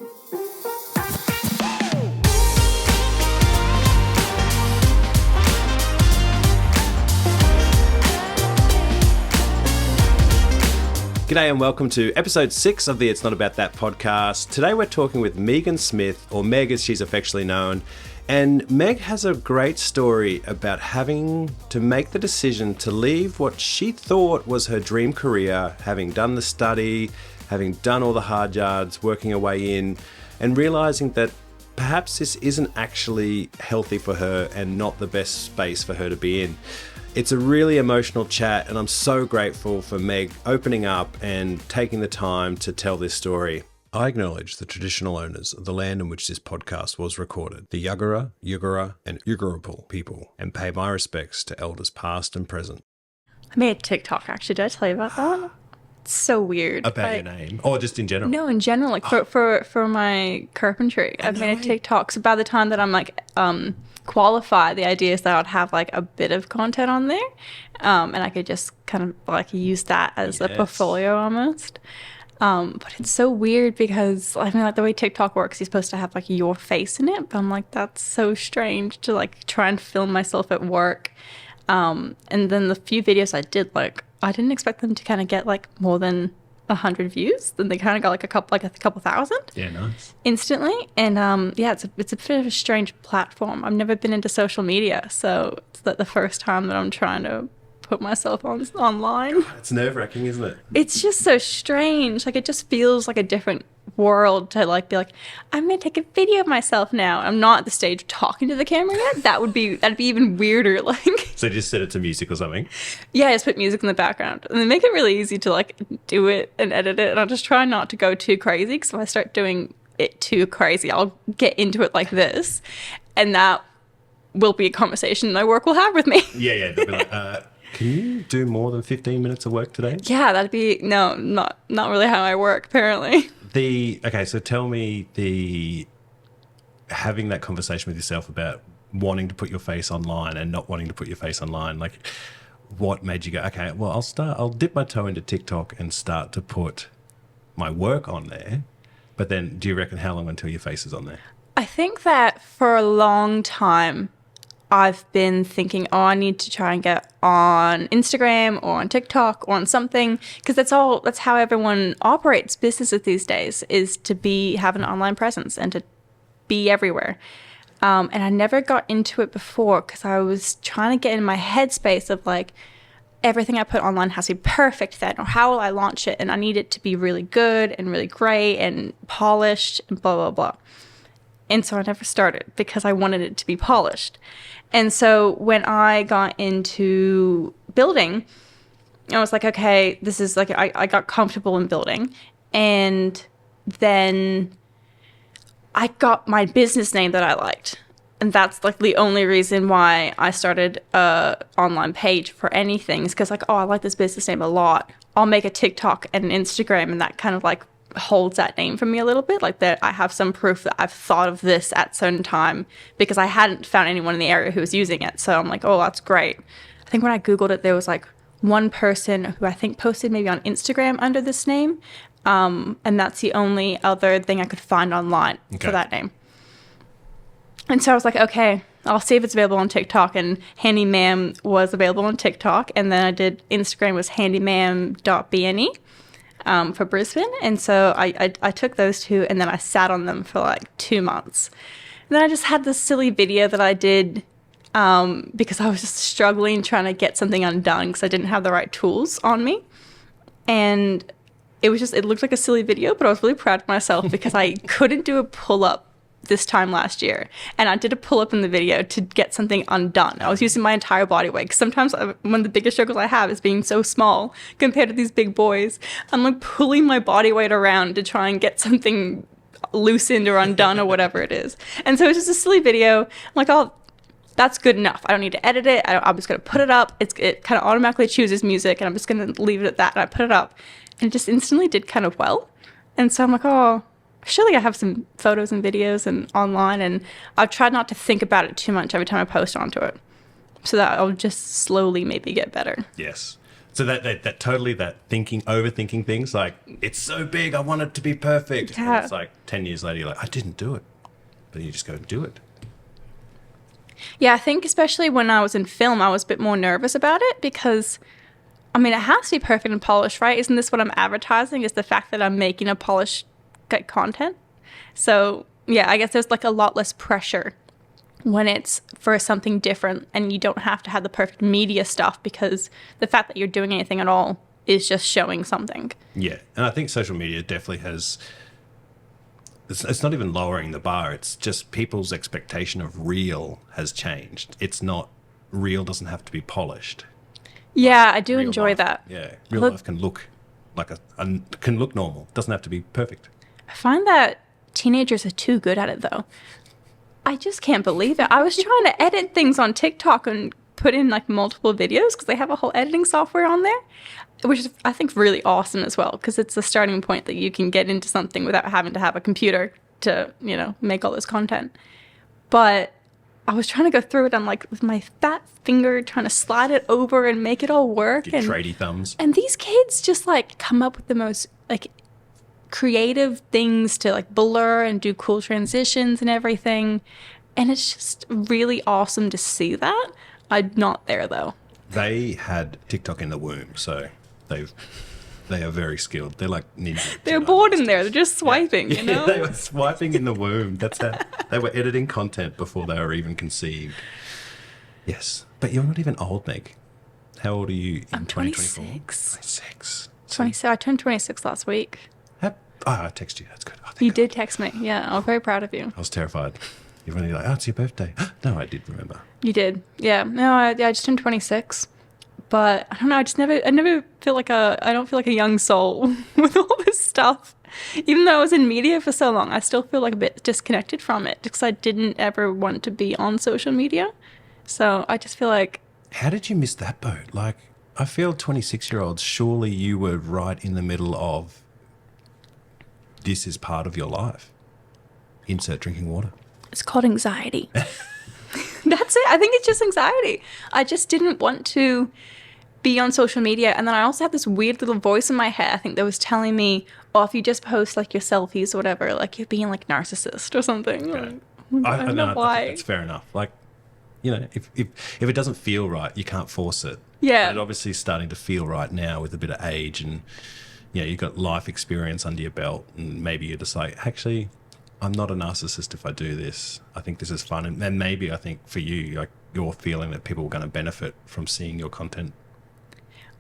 G'day and welcome to episode 6 of the It's Not About That podcast. Today we're talking with Megan Smith, or Meg as she's affectionately known. And Meg has a great story about having to make the decision to leave what she thought was her dream career, having done the study, having done all the hard yards, working her way in, and realizing that perhaps this isn't actually healthy for her and not the best space for her to be in. It's a really emotional chat, and I'm so grateful for Meg opening up and taking the time to tell this story. I acknowledge the traditional owners of the land in which this podcast was recorded, the Yuggera, Yugara, and Yugarapul people, and pay my respects to elders past and present. I made a TikTok, actually. Did I tell you about that? It's so weird. About your name? Or just in general? No, in general. Like for my carpentry. I've made a TikTok. So by the time that I'm like qualified, the idea is that I'd have like a bit of content on there. And I could just kind of like use that as a portfolio almost. But it's so weird because I mean, like the way TikTok works, you're supposed to have like your face in it. But I'm like, that's so strange to like try and film myself at work. And then the few videos I did, like, I didn't expect them to kind of get like more than 100 views. Then they kind of got like a couple thousand. Yeah, nice. Instantly. And it's a bit of a strange platform. I've never been into social media, so it's like the first time that I'm trying to put myself online. It's nerve-wracking, isn't it? It's just so strange. Like it just feels like a different world to like be like, I'm gonna take a video of myself now. I'm not at the stage of talking to the camera yet. That'd be even weirder. Like, so just set it to music or something? Yeah, I just put music in the background and they make it really easy to like do it and edit it. And I just try not to go too crazy, because if I start doing it too crazy, I'll get into it like this, and that will be a conversation my work will have with me. Yeah. They'll be like, can you do more than 15 minutes of work today? Yeah, that'd be not really how I work, apparently. So tell me having that conversation with yourself about wanting to put your face online and not wanting to put your face online, like what made you go, okay, well, I'll dip my toe into TikTok and start to put my work on there. But then do you reckon how long until your face is on there? I think that for a long time, I've been thinking, I need to try and get on Instagram or on TikTok or on something, because that's how everyone operates businesses these days, is to have an online presence and to be everywhere. And I never got into it before because I was trying to get in my headspace of like, everything I put online has to be perfect then, or how will I launch it? And I need it to be really good and really great and polished and blah, blah, blah. And so I never started because I wanted it to be polished. And so when I got into building, I was like, okay, this is like, I got comfortable in building. And then I got my business name that I liked. And that's like the only reason why I started a online page for anything, is because like, I like this business name a lot. I'll make a TikTok and an Instagram, and that kind of like holds that name for me a little bit, like that I have some proof that I've thought of this at certain time, because I hadn't found anyone in the area who was using it. So I'm like, oh, that's great. I think when I Googled it, there was like one person who I think posted maybe on Instagram under this name. And that's the only other thing I could find online for that name. And so I was like, okay, I'll see if it's available on TikTok. And Handyman was available on TikTok. And then I did Instagram was handyman.bne. For Brisbane. And so I took those two, and then I sat on them for like 2 months. And then I just had this silly video that I did because I was just struggling trying to get something undone because I didn't have the right tools on me. And it looked like a silly video, but I was really proud of myself because I couldn't do a pull-up this time last year, and I did a pull-up in the video to get something undone. I was using my entire body weight, because sometimes one of the biggest struggles I have is being so small compared to these big boys. I'm like pulling my body weight around to try and get something loosened or undone or whatever it is. And so it's just a silly video. I'm like, oh, that's good enough. I don't need to edit it. I'm just going to put it up. It kind of automatically chooses music, and I'm just going to leave it at that. And I put it up, and it just instantly did kind of well. And so I'm like, oh, surely I have some photos and videos and online, and I've tried not to think about it too much every time I post onto it, so that I'll just slowly maybe get better. Yes. So that totally that overthinking things, like, it's so big, I want it to be perfect. Yeah. And it's like 10 years later, you're like, I didn't do it. But you just go do it. Yeah, I think especially when I was in film, I was a bit more nervous about it because, I mean, it has to be perfect and polished, right? Isn't this what I'm advertising, is the fact that I'm making a polished content? So, yeah, I guess there's like a lot less pressure when it's for something different and you don't have to have the perfect media stuff because the fact that you're doing anything at all is just showing something. Yeah, and I think social media definitely has... It's not even lowering the bar. It's just people's expectation of real has changed. It's not... Real doesn't have to be polished. Yeah, I do Real enjoy life, that. Yeah, real life can look like can look normal. It doesn't have to be perfect. I find that teenagers are too good at it, though. I just can't believe it. I was trying to edit things on TikTok and put in like multiple videos because they have a whole editing software on there, which is, I think, really awesome as well because it's a starting point that you can get into something without having to have a computer to, you know, make all this content. But I was trying to go through it and like with my fat finger trying to slide it over and make it all work. Get tradie thumbs. And these kids just like come up with the most like creative things to like blur and do cool transitions and everything. And it's just really awesome to see that. I'm not there though. They had TikTok in the womb, so they are very skilled. They're like ninja. They're bored in there. They're just swiping, you know? They were swiping in the womb. That's how they were editing content before they were even conceived. Yes. But you're not even old, Meg. How old are you in I'm 2024? 26. 26. 26. I turned 26 last week. I texted you. That's good. Oh, You did text me. Yeah, I'm very proud of you. I was terrified. You're really like, oh, it's your birthday. No, I did remember. You did. Yeah. No, I just turned 26. But I don't know. I never feel like I don't feel like a young soul with all this stuff. Even though I was in media for so long, I still feel like a bit disconnected from it because I didn't ever want to be on social media. So I just feel like... How did you miss that boat? Like, I feel 26-year-olds, surely you were right in the middle of this is part of your life. Insert drinking water. It's called anxiety. That's it. I think it's just anxiety. I just didn't want to be on social media. And then I also had this weird little voice in my head, I think, that was telling me, oh, if you just post like your selfies or whatever, like you're being like narcissist or something. Yeah. I don't know why. I think that's fair enough. Like, you know, if it doesn't feel right, you can't force it. Yeah. But it obviously is starting to feel right now with a bit of age and, you know, you've got life experience under your belt and maybe you're just like, actually, I'm not a narcissist if I do this. I think this is fun. And maybe I think for you, like, you're feeling that people are going to benefit from seeing your content.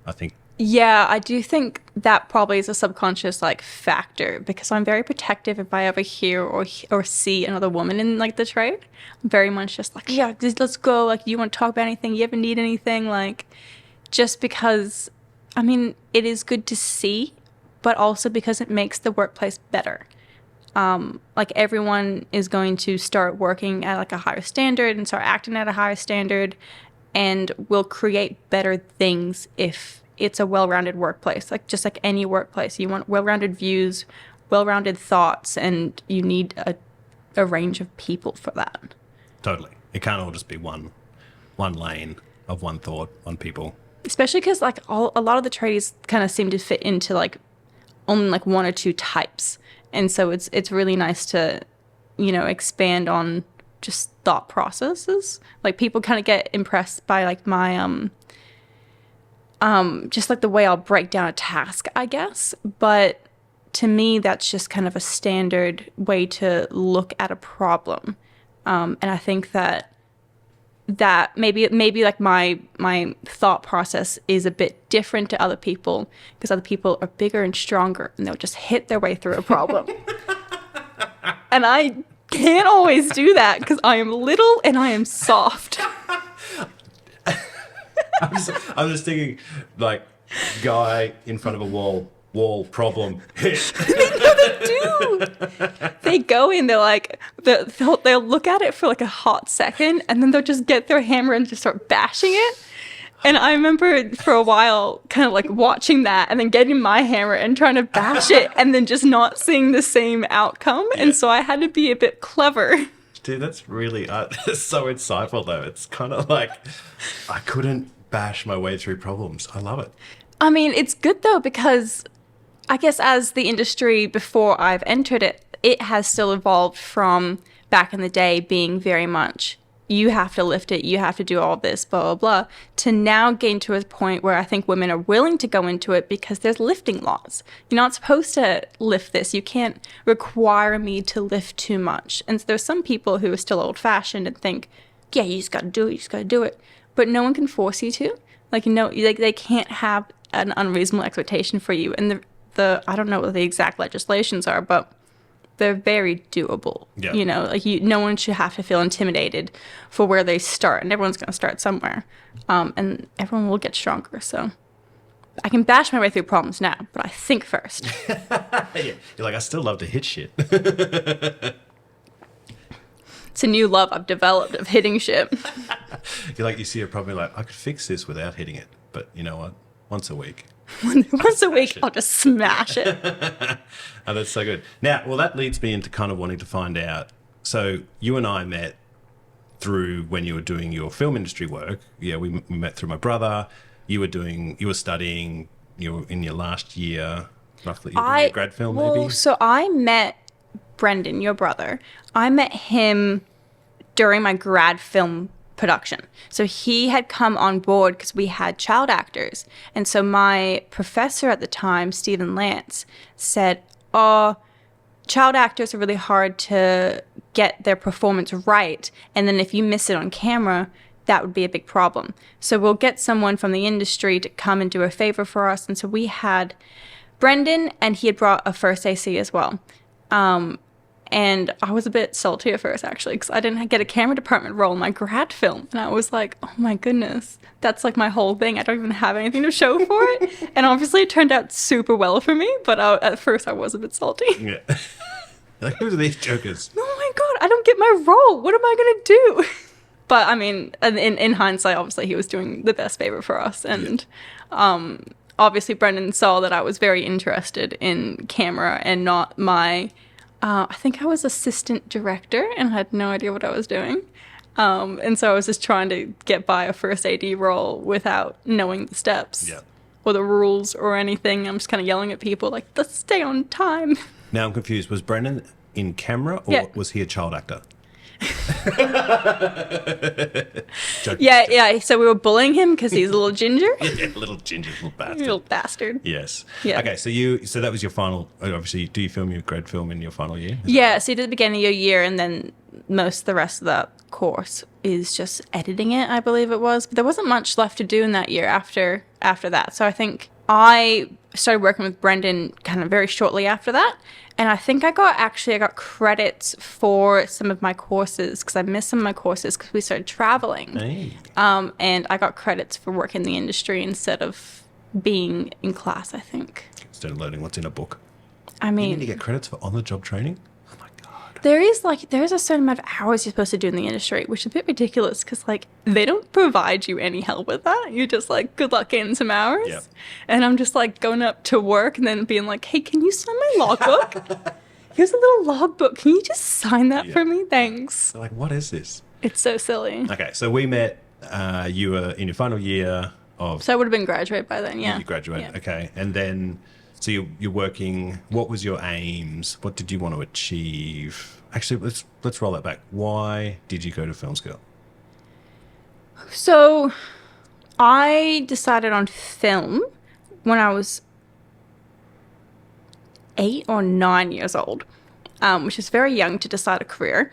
I think. Yeah, I do think that probably is a subconscious like factor because I'm very protective if I ever hear or see another woman in like the trade. I'm very much just like, yeah, let's go. Like, you want to talk about anything? You ever need anything? Like, just because, I mean, it is good to see, but also because it makes the workplace better. Like, everyone is going to start working at like a higher standard and start acting at a higher standard and will create better things if it's a well-rounded workplace. Like, just like any workplace, you want well-rounded views, well-rounded thoughts, and you need a range of people for that. Totally. It can't all just be one lane of one thought, one people. Especially because like a lot of the tradies kind of seem to fit into like only like one or two types. And so it's really nice to, you know, expand on just thought processes. Like, people kind of get impressed by like my just like the way I'll break down a task, I guess. But to me, that's just kind of a standard way to look at a problem. And I think that maybe like my thought process is a bit different to other people because other people are bigger and stronger and they'll just hit their way through a problem. And I can't always do that because I am little and I am soft. I'm just thinking, like, guy in front of a wall, problem, hit. They do. They go in, they're like, they'll look at it for like a hot second and then they'll just get their hammer and just start bashing it. And I remember for a while kind of like watching that and then getting my hammer and trying to bash it and then just not seeing the same outcome. Yeah. And so I had to be a bit clever. Dude, that's really that's so insightful though. It's kind of like I couldn't bash my way through problems. I love it. I mean, it's good though, because I guess as the industry before I've entered it, it has still evolved from back in the day being very much, you have to lift it, you have to do all this, blah, blah, blah, to now getting to a point where I think women are willing to go into it because there's lifting laws. You're not supposed to lift this. You can't require me to lift too much. And so there's some people who are still old-fashioned and think, yeah, you just got to do it, you just got to do it. But no one can force you to. Like, you know, like they can't have an unreasonable expectation for you. And the I don't know what the exact legislations are, but they're very doable. Yeah. You know, like no one should have to feel intimidated for where they start, and everyone's going to start somewhere, and everyone will get stronger. So I can bash my way through problems now, but I think first. Yeah. You're like, I still love to hit shit. It's a new love I've developed of hitting shit. You're like, you see a problem, you're like, I could fix this without hitting it, but you know what? Once a week. Once a week, I'll just smash it. Oh, that's so good. Now, well, that leads me into kind of wanting to find out. So you and I met through when you were doing your film industry work. Yeah, we met through my brother. You were studying, you were in your last year, roughly, you were doing your grad film, maybe? So I met Brendan, your brother. I met him during my grad film production. So he had come on board because we had child actors. And so my professor at the time, Stephen Lance, said, oh, child actors are really hard to get their performance right. And then if you miss it on camera, that would be a big problem. So we'll get someone from the industry to come and do a favor for us. And so we had Brendan, and he had brought a first AC as well. And I was a bit salty at first, actually, because I didn't get a camera department role in my grad film. And I was like, oh my goodness, that's like my whole thing. I don't even have anything to show for it. And obviously it turned out super well for me, but at first I was a bit salty. Yeah. Like, who are these jokers? Oh my God, I don't get my role. What am I going to do? But I mean, in hindsight, obviously he was doing the best favor for us. And obviously Brendan saw that I was very interested in camera and not my... I think I was assistant director and I had no idea what I was doing. And so I was just trying to get by a first AD role without knowing the steps or the rules or anything. I'm just kind of yelling at people like, let's stay on time. Now I'm confused. Was Brendan in camera or was he a child actor? Yeah. So we were bullying him because he's a little ginger. Yeah, little bastard. Little bastard. Yes. Yeah. Okay, so that was your final. Obviously, do you film your grad film in your final year? Yeah. So you did the beginning of your year, and then most of the rest of the course is just editing it, I believe it was. But there wasn't much left to do in that year after that. So I think I started working with Brendan kind of very shortly after that. And I think I got credits for some of my courses because I missed some of my courses because we started traveling. Hey. And I got credits for working in the industry instead of being in class, I think. Instead of learning what's in a book. I mean... You need to get credits for on-the-job training? Oh my God. There is a certain amount of hours you're supposed to do in the industry, which is a bit ridiculous because, like, they don't provide you any help with that. You're just like, good luck getting some hours. Yep. And I'm just like going up to work and then being like, hey, can you sign my logbook? Here's a little logbook. Can you just sign that for me? Thanks. So, like, what is this? It's so silly. Okay, so we met, you were in your final year of... So I would have been graduate by then, yeah. You graduated, yeah. Okay. And then, so you're working, what was your aims? What did you want to achieve? Actually, let's roll that back. Why did you go to film school? So I decided on film when I was 8 or 9 years old, which is very young to decide a career.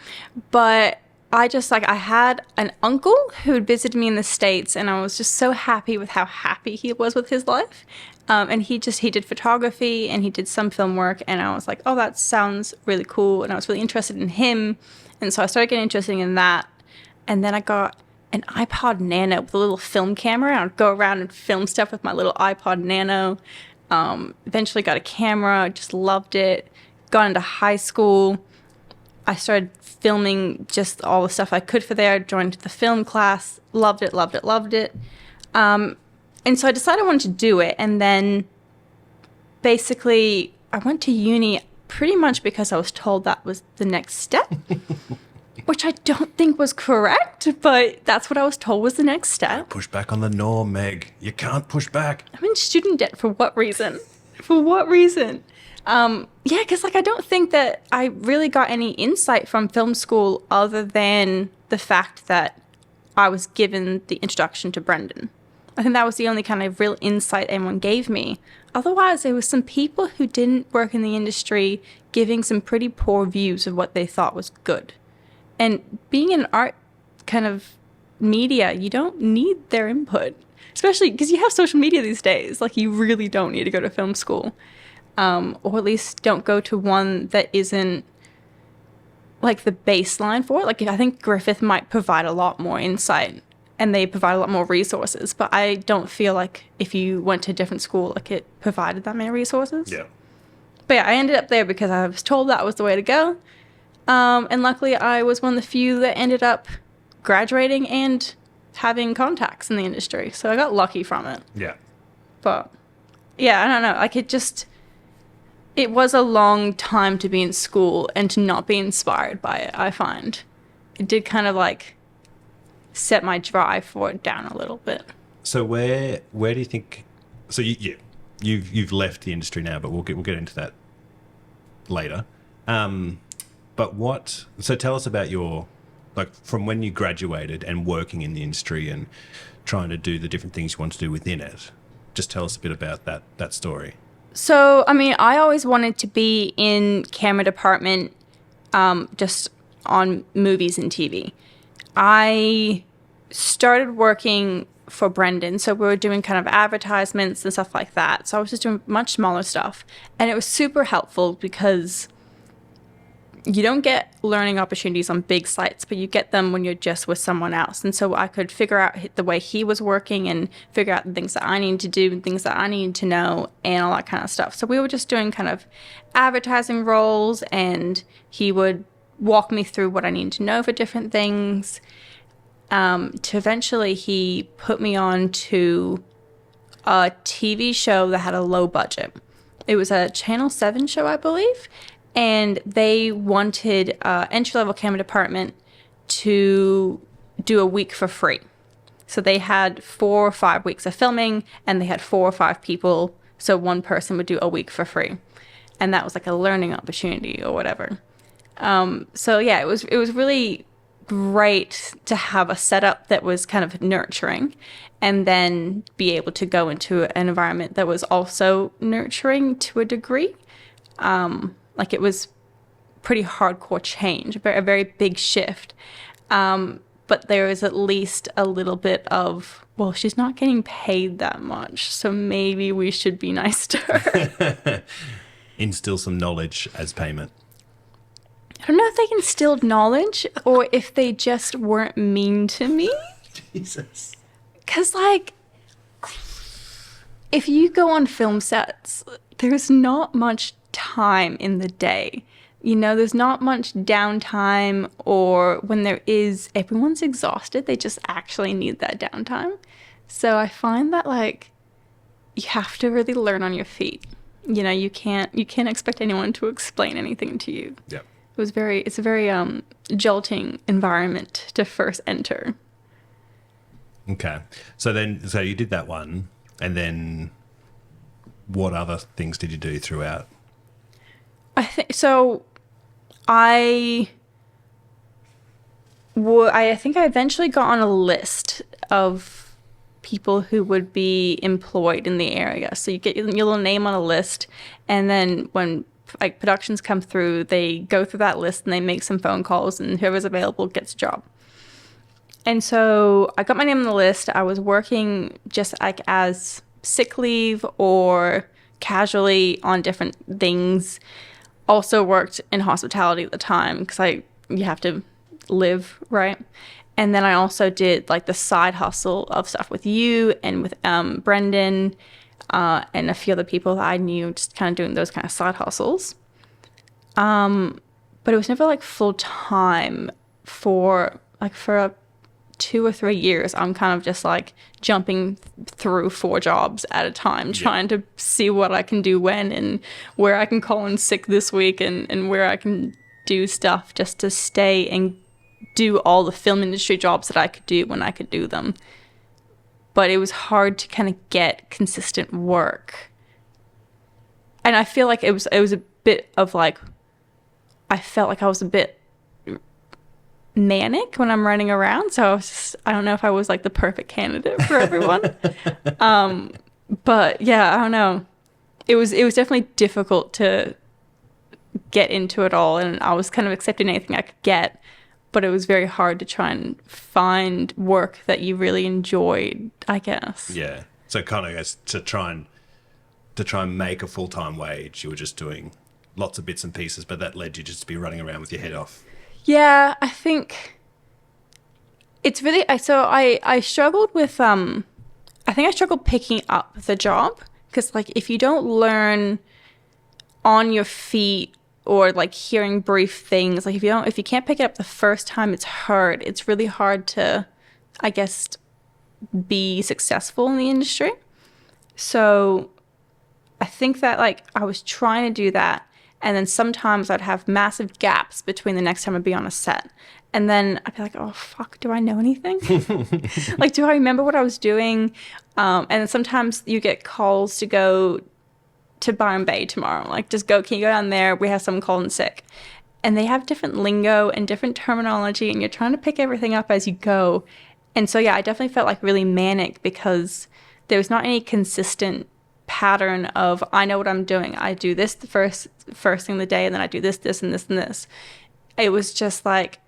But I had an uncle who had visited me in the States, and I was just so happy with how happy he was with his life. And he did photography and he did some film work, and I was like, oh, that sounds really cool. And I was really interested in him. And so I started getting interested in that. And then I got an iPod Nano with a little film camera. I would go around and film stuff with my little iPod Nano. Eventually got a camera. I just loved it. Got into high school. I started filming just all the stuff I could for there. Joined the film class. Loved it. And so I decided I wanted to do it. And then basically I went to uni pretty much because I was told that was the next step. which I don't think was correct, but that's what I was told was the next step. Push back on the norm, Meg. You can't push back. I'm in student debt for what reason? For what reason? Yeah, because like I don't think that I really got any insight from film school other than the fact that I was given the introduction to Brendan. I think that was the only kind of real insight anyone gave me. Otherwise, there was some people who didn't work in the industry giving some pretty poor views of what they thought was good. And being in art kind of media, you don't need their input, especially because you have social media these days. Like, you really don't need to go to film school, or at least don't go to one that isn't like the baseline for it. Like, I think Griffith might provide a lot more insight and they provide a lot more resources, but I don't feel like if you went to a different school, like it provided that many resources. Yeah. But yeah, I ended up there because I was told that was the way to go. And luckily I was one of the few that ended up graduating and having contacts in the industry. So I got lucky from it. Yeah. But yeah, I don't know. Like it was a long time to be in school and to not be inspired by it, I find. It did kind of like set my drive for it down a little bit. So where do you think? So you've left the industry now, but we'll get into that later. But what? So tell us about your, like, from when you graduated and working in the industry and trying to do the different things you want to do within it. Just tell us a bit about that story. So, I mean, I always wanted to be in camera department, just on movies and TV. I started working for Brendan, so we were doing kind of advertisements and stuff like that. So I was just doing much smaller stuff, and it was super helpful because you don't get learning opportunities on big sites, but you get them when you're just with someone else. And so I could figure out the way he was working and figure out the things that I needed to do and things that I needed to know and all that kind of stuff. So we were just doing kind of advertising roles, and he would walk me through what I needed to know for different things. To eventually he put me on to a TV show that had a low budget. It was a Channel 7 show, I believe. And they wanted entry-level camera department to do a week for free. So they had 4 or 5 weeks of filming, and they had 4 or 5 people. So one person would do a week for free. And that was like a learning opportunity or whatever. So yeah, it was really great to have a setup that was kind of nurturing, and then be able to go into an environment that was also nurturing to a degree. Like, it was pretty hardcore change, a very big shift. But there was at least a little bit of, well, she's not getting paid that much, so maybe we should be nice to her. Instill some knowledge as payment. I don't know if they instilled knowledge or if they just weren't mean to me. Jesus. Because, like, if you go on film sets, there's not much time in the day. You know, there's not much downtime, or when there is, everyone's exhausted. They just actually need that downtime. So I find that, like, you have to really learn on your feet. You know, you can't expect anyone to explain anything to you. Yeah. It's a very jolting environment to first enter. Okay. So you did that one, and then what other things did you do throughout? I think so. I think I eventually got on a list of people who would be employed in the area. So you get your little name on a list, and then when like productions come through, they go through that list and they make some phone calls, and whoever's available gets a job. And so I got my name on the list. I was working just like as sick leave or casually on different things. Also worked in hospitality at the time because you have to live, right? And then I also did like the side hustle of stuff with you and with Brendan and a few other people that I knew, just kind of doing those kind of side hustles. But it was never like full time for 2 or 3 years. I'm kind of just like jumping through 4 jobs at a time, trying to see what I can do when and where I can call in sick this week and where I can do stuff just to stay and do all the film industry jobs that I could do when I could do them. But it was hard to kind of get consistent work. And I feel like it was a bit of like, I felt like I was a bit manic when I'm running around. So I don't know if I was like the perfect candidate for everyone. But yeah, I don't know. It was definitely difficult to get into it all, and I was kind of accepting anything I could get, but it was very hard to try and find work that you really enjoyed, I guess. Yeah. So kind of as to try and make a full-time wage, you were just doing lots of bits and pieces, but that led you just to be running around with your head off. Yeah, I think it's really, so I struggled with, I think I struggled picking up the job, because like if you don't learn on your feet or like hearing brief things, like if you can't pick it up the first time, it's hard. It's really hard to, I guess, be successful in the industry. So I think that like I was trying to do that, and then sometimes I'd have massive gaps between the next time I'd be on a set. And then I'd be like, oh, fuck, do I know anything? Like, do I remember what I was doing? And then sometimes you get calls to go to Byron Bay tomorrow. Like, just go, can you go down there? We have someone calling sick. And they have different lingo and different terminology, and you're trying to pick everything up as you go. And so, yeah, I definitely felt like really manic because there was not any consistent pattern of, I know what I'm doing. I do this the first thing of the day, and then I do this, and this, and this. It was just like,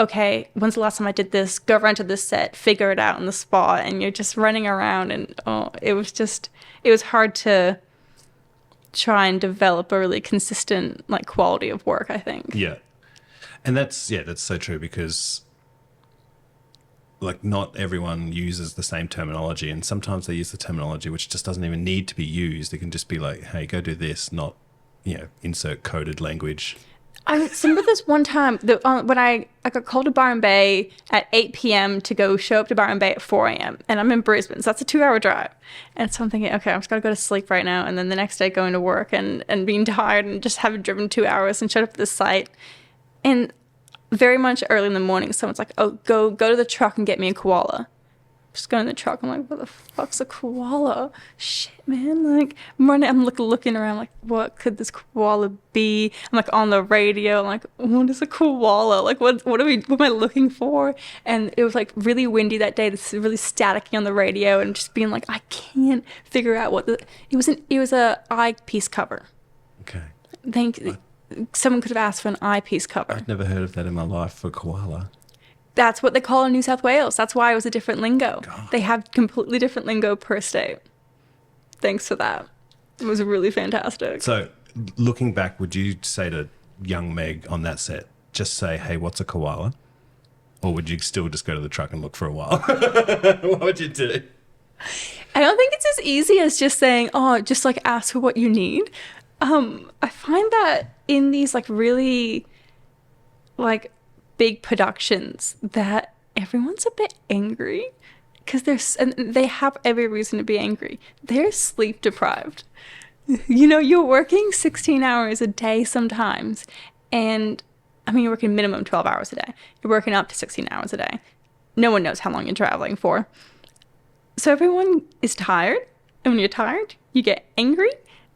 okay, when's the last time I did this? Go around to this set, figure it out on the spot, and you're just running around, and it was hard to try and develop a really consistent like quality of work, I think. Yeah. And that's so true, because like not everyone uses the same terminology, and sometimes they use the terminology which just doesn't even need to be used. It can just be like, hey, go do this, not, insert coded language. I remember this one time when I got called to Byron Bay at 8 p.m. to go show up to Byron Bay at 4 a.m. And I'm in Brisbane, so that's a 2-hour drive. And so I'm thinking, okay, I'm just going to go to sleep right now. And then the next day going to work and being tired and just having driven 2 hours and showed up at this site. And very much early in the morning, someone's like, oh, go to the truck and get me a koala. Just go in the truck. I'm like, what the fuck's a koala? Shit, man. Like, I'm running, I'm looking around, like, what could this koala be? I'm like on the radio. I'm like, what is a koala? Like, what am I looking for? And it was like really windy that day. This really staticky on the radio, and just being like, I can't figure out what it was a eyepiece cover. Okay. Someone could have asked for an eyepiece cover. I'd never heard of that in my life for koala. That's what they call in New South Wales. That's why it was a different lingo. God. They have completely different lingo per state. Thanks for that. It was really fantastic. So, looking back, would you say to young Meg on that set, just say, hey, what's a koala? Or would you still just go to the truck and look for a while? What would you do? I don't think it's as easy as just saying, oh, just like ask for what you need. I find that in these like really like big productions that everyone's a bit angry because they have every reason to be angry. They're sleep deprived. You're working 16 hours a day sometimes, and I mean, you're working minimum 12 hours a day. You're working up to 16 hours a day. No one knows how long you're traveling for. So everyone is tired, and when you're tired, you get angry,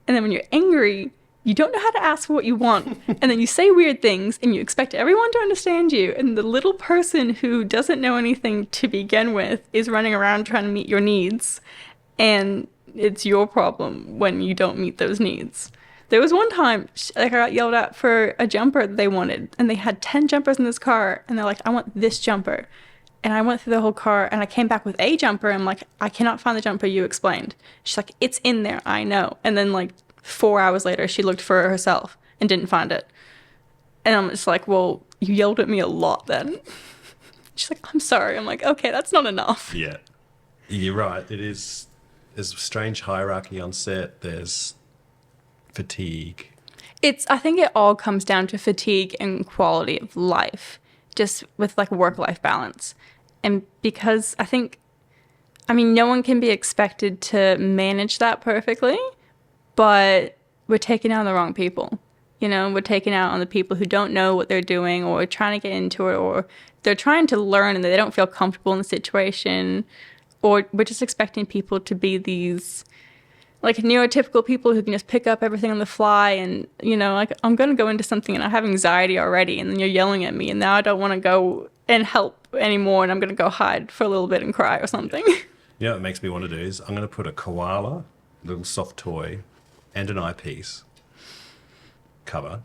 and then when you're angry, you don't know how to ask for what you want, and then you say weird things, and you expect everyone to understand you, and the little person who doesn't know anything to begin with is running around trying to meet your needs, and it's your problem when you don't meet those needs. There was one time I got yelled at for a jumper that they wanted, and they had 10 jumpers in this car, and they're like, I want this jumper. And I went through the whole car, and I came back with a jumper, and I'm like, I cannot find the jumper you explained. She's like, it's in there, I know. And then like 4 hours later, she looked for it herself and didn't find it. And I'm just like, well, you yelled at me a lot then. She's like, I'm sorry. I'm like, okay, that's not enough. Yeah. You're right. There's a strange hierarchy on set. There's fatigue. I think it all comes down to fatigue and quality of life, just with like work-life balance. And because no one can be expected to manage that perfectly, but we're taking on the wrong people. You know, we're taking out on the people who don't know what they're doing or are trying to get into it, or they're trying to learn and they don't feel comfortable in the situation, or we're just expecting people to be these like neurotypical people who can just pick up everything on the fly. And, you know, like I'm going to go into something and I have anxiety already, and then you're yelling at me and now I don't want to go and help anymore, and I'm going to go hide for a little bit and cry or something. You know what it makes me want to do is I'm going to put a koala, little soft toy, and an eyepiece cover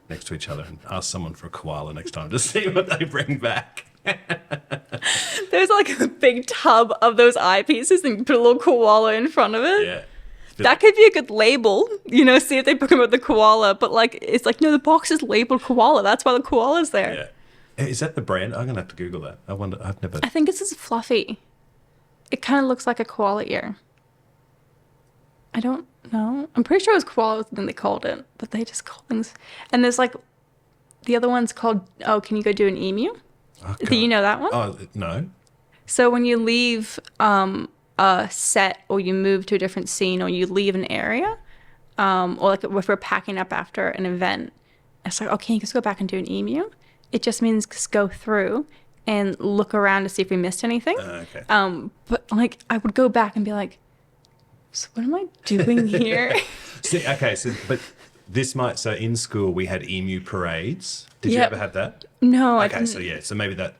next to each other and ask someone for a koala next time to see what they bring back. There's like a big tub of those eyepieces and you put a little koala in front of it. Yeah. That could be a good label, you know, see if they promote the koala. But like, it's like, no, the box is labeled koala. That's why the koala's there. Yeah. Is that the brand? I'm going to have to Google that. I wonder, I've never... I think it's just fluffy. It kind of looks like a koala ear. I don't know. I'm pretty sure it was koala than they called it, but they just call things. And there's like, the other one's called, oh, can you go do an emu? Oh, Do you know that one? Oh, no. So when you leave a set, or you move to a different scene, or you leave an area, or like if we're packing up after an event, it's like, okay, you just go back and do an emu. It just means just go through and look around to see if we missed anything. Okay. But like I would go back and be like, so what am I doing here? But this might, so in school we had emu parades. Did you Yep. ever have that? No, I Okay, didn't. so maybe that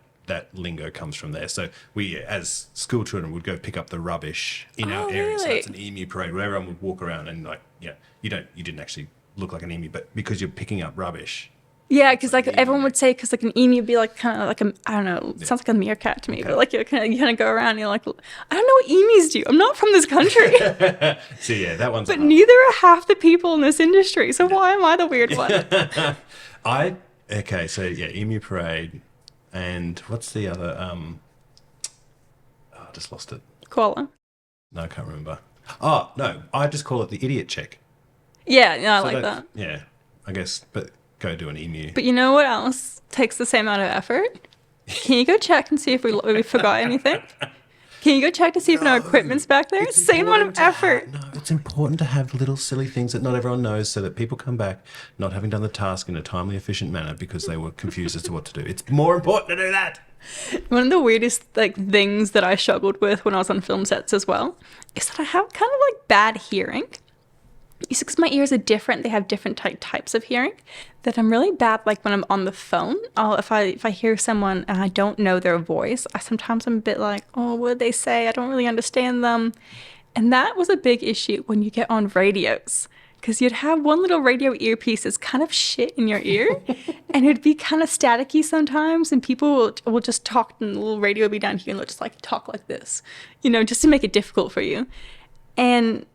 lingo comes from there. So we, as school children, would go pick up the rubbish in our area. So really? it's an emu parade where everyone would walk around and like, you didn't actually look like an emu, but because you're picking up rubbish. Yeah, because like emu. everyone would say, because like an emu would be like kind of like a, I don't know, it sounds like a meerkat to me, but like you kind of go around and you're like, I don't know what emus do. I'm not from this country. So yeah, that one's. But neither are half the people in this industry, so why am I the weird one? Emu parade, and what's the other? I just lost it. Koala. No, I can't remember. Oh no, I just call it the idiot check. Yeah, no, I So like that. Yeah, I guess, but go do an emu. But you know what else takes the same amount of effort? Can you go check and see if we forgot anything? Can you go check to see if our equipment's back there? It's Same amount of important to effort. No, it's important to have little silly things that not everyone knows, so that people come back not having done the task in a timely, efficient manner because they were confused as to what to do. It's more important to do that. One of the weirdest like things that I struggled with when I was on film sets as well is that I have kind of like bad hearing. Because my ears are different, they have different types of hearing. That I'm really bad, like when I'm on the phone. If I hear someone and I don't know their voice, sometimes I'm a bit like, oh, what did they say? I don't really understand them. And that was a big issue when you get on radios. Because you'd have one little radio earpiece that's kind of shit in your ear, and it'd be kind of staticky sometimes, and people will just talk, and the little radio will be down here, and they'll just like talk like this, you know, just to make it difficult for you. And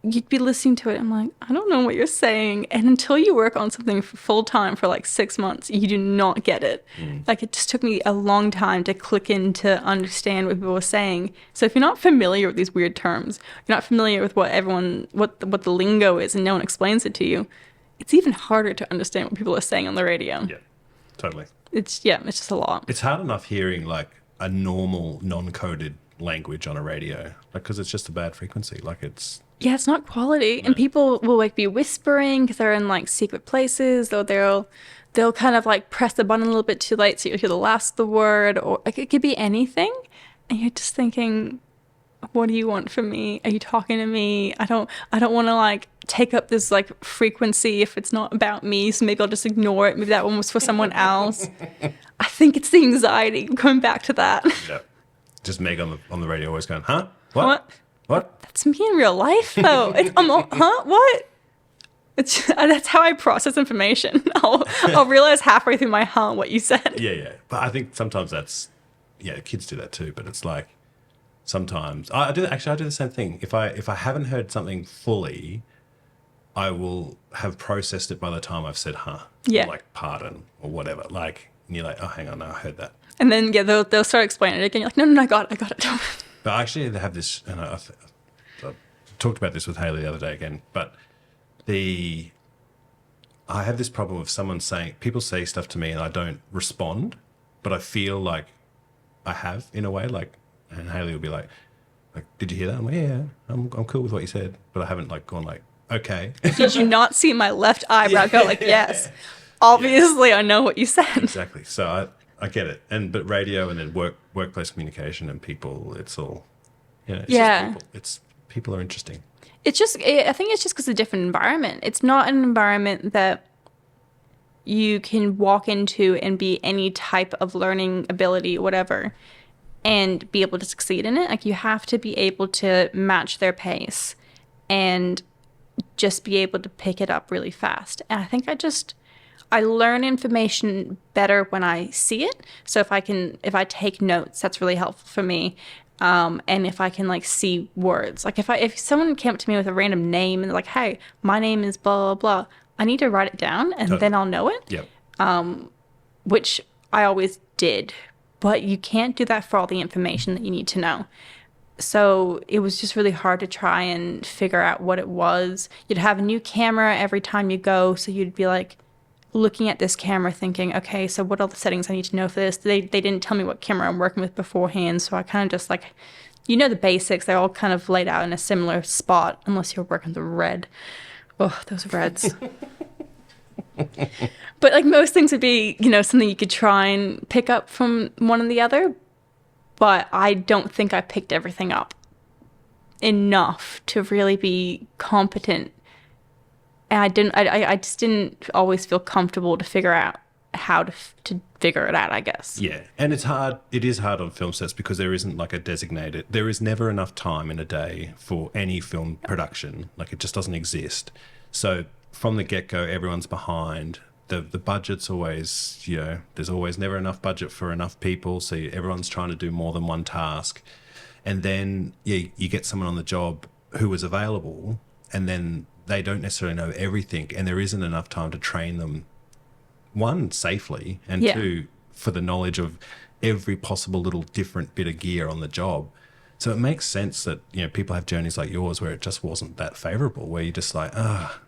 you'd be listening to it. I'm like, I don't know what you're saying. And until you work on something for full time for like 6 months, you do not get it. Like it just took me a long time to click in to understand what people were saying. So if you're not familiar with these weird terms, you're not familiar with what the lingo is, and no one explains it to you, it's even harder to understand what people are saying on the radio. Yeah, totally. It's just a lot. It's hard enough hearing like a normal non-coded language on a radio, like because it's just a bad frequency. Like it's. Yeah, it's not quality. And people will like be whispering because they're in like secret places, or they'll kind of like press the button a little bit too late so you hear the last of the word, or like it could be anything. And you're just thinking, what do you want from me? Are you talking to me? I don't want to like take up this like frequency if it's not about me, so maybe I'll just ignore it. Maybe that one was for someone else. I think it's the anxiety going back to that. Yeah. Just Meg on the radio always going, huh? What? What? That's me in real life, though. What? That's how I process information. I'll realize halfway through my what you said. Yeah. But I think sometimes that's, kids do that too. But it's like sometimes I do the same thing. If I haven't heard something fully, I will have processed it by the time I've said Yeah. or like pardon or whatever. Like, and you're like, oh, hang on, no, I heard that. And then they'll start explaining it again. You're like, no, I got it. But actually, they have this, and I talked about this with Haley the other day again, but I have this problem of people say stuff to me and I don't respond, but I feel like I have in a way, like, and Haley will be like, did you hear that? I'm like, yeah, I'm cool with what you said, but I haven't like gone like, Okay. Did you not see my left eyebrow go like, yes? Obviously, I know what you said. Exactly. So I get it. But radio and then workplace communication and people, it's all, it's just people. People are interesting. It's just, I think it's just because it's a different environment. It's not an environment that you can walk into and be any type of learning ability, whatever, and be able to succeed in it. Like, you have to be able to match their pace and just be able to pick it up really fast. And I think I learn information better when I see it. So if I take notes, that's really helpful for me. And if I can like see words, like if someone came up to me with a random name and they're like, hey, my name is blah, blah, blah, I need to write it down and then I'll know it. Yep. Which I always did, but you can't do that for all the information that you need to know. So it was just really hard to try and figure out what it was. You'd have a new camera every time you go. So you'd be like looking at this camera thinking, okay, so what are the settings I need to know for this? They didn't tell me what camera I'm working with beforehand. So I kind of just like, the basics, they're all kind of laid out in a similar spot, unless you're working the red. Oh, those reds. But like most things would be, something you could try and pick up from one and the other. But I don't think I picked everything up enough to really be competent. And I just didn't always feel comfortable to figure out how to figure it out, I guess. Yeah. And it's hard. It is hard on film sets because there isn't like there is never enough time in a day for any film production. Like, it just doesn't exist. So from the get-go, everyone's behind. The budget's always, there's always never enough budget for enough people. So everyone's trying to do more than one task. And then you get someone on the job who is available, and then they don't necessarily know everything. And there isn't enough time to train them, one, safely, and two, for the knowledge of every possible little different bit of gear on the job. So it makes sense that, people have journeys like yours where it just wasn't that favorable, where you're just like,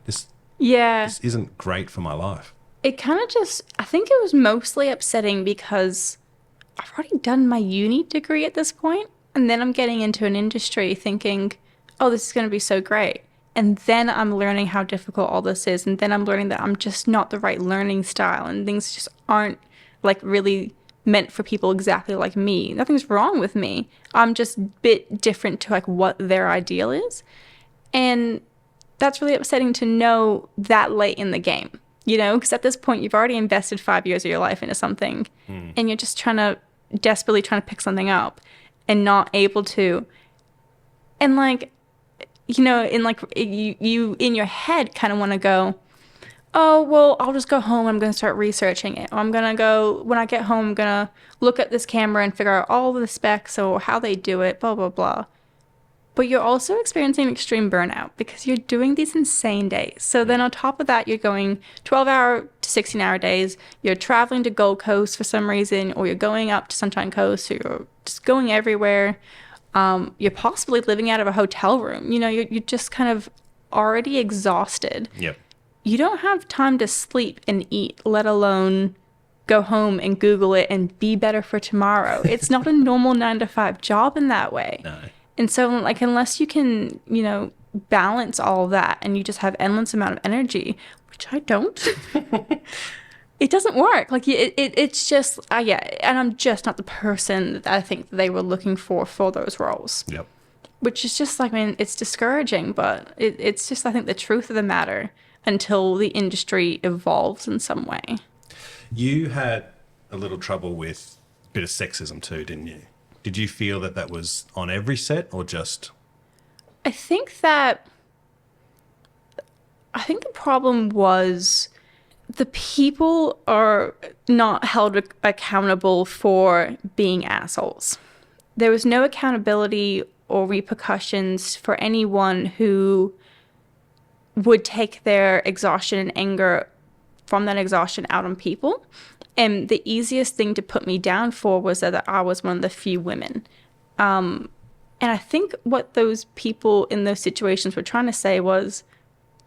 this isn't great for my life. It kind of I think it was mostly upsetting because I've already done my uni degree at this point, and then I'm getting into an industry thinking, oh, this is going to be so great. And then I'm learning how difficult all this is, and then I'm learning that I'm just not the right learning style, and things just aren't like really meant for people exactly like me. Nothing's wrong with me. I'm just a bit different to like what their ideal is. And that's really upsetting to know that late in the game. Because at this point, you've already invested 5 years of your life into something, and you're just desperately trying to pick something up and not able to. And like, you in your head kind of want to go, oh, well, I'll just go home. I'm going to start researching it. Or I'm going to go, when I get home, I'm going to look at this camera and figure out all the specs or how they do it, blah, blah, blah. But you're also experiencing extreme burnout because you're doing these insane days. So then on top of that, you're going 12-hour to 16-hour days. You're traveling to Gold Coast for some reason, or you're going up to Sunshine Coast, or you're just going everywhere. You're possibly living out of a hotel room. You're just kind of already exhausted. Yep. You don't have time to sleep and eat, let alone go home and Google it and be better for tomorrow. It's not a normal 9-to-5 job in that way. No. And so, like, unless you can, balance all of that and you just have endless amount of energy, which I don't, it doesn't work. Like, it's just, and I'm just not the person that I think they were looking for those roles. Yep. Which is just, like, it's discouraging, but it's just, I think, the truth of the matter until the industry evolves in some way. You had a little trouble with a bit of sexism too, didn't you? Did you feel that was on every set or just? I think the problem was the people are not held accountable for being assholes. There was no accountability or repercussions for anyone who would take their exhaustion and anger from that exhaustion out on people. And the easiest thing to put me down for was that I was one of the few women. And I think what those people in those situations were trying to say was,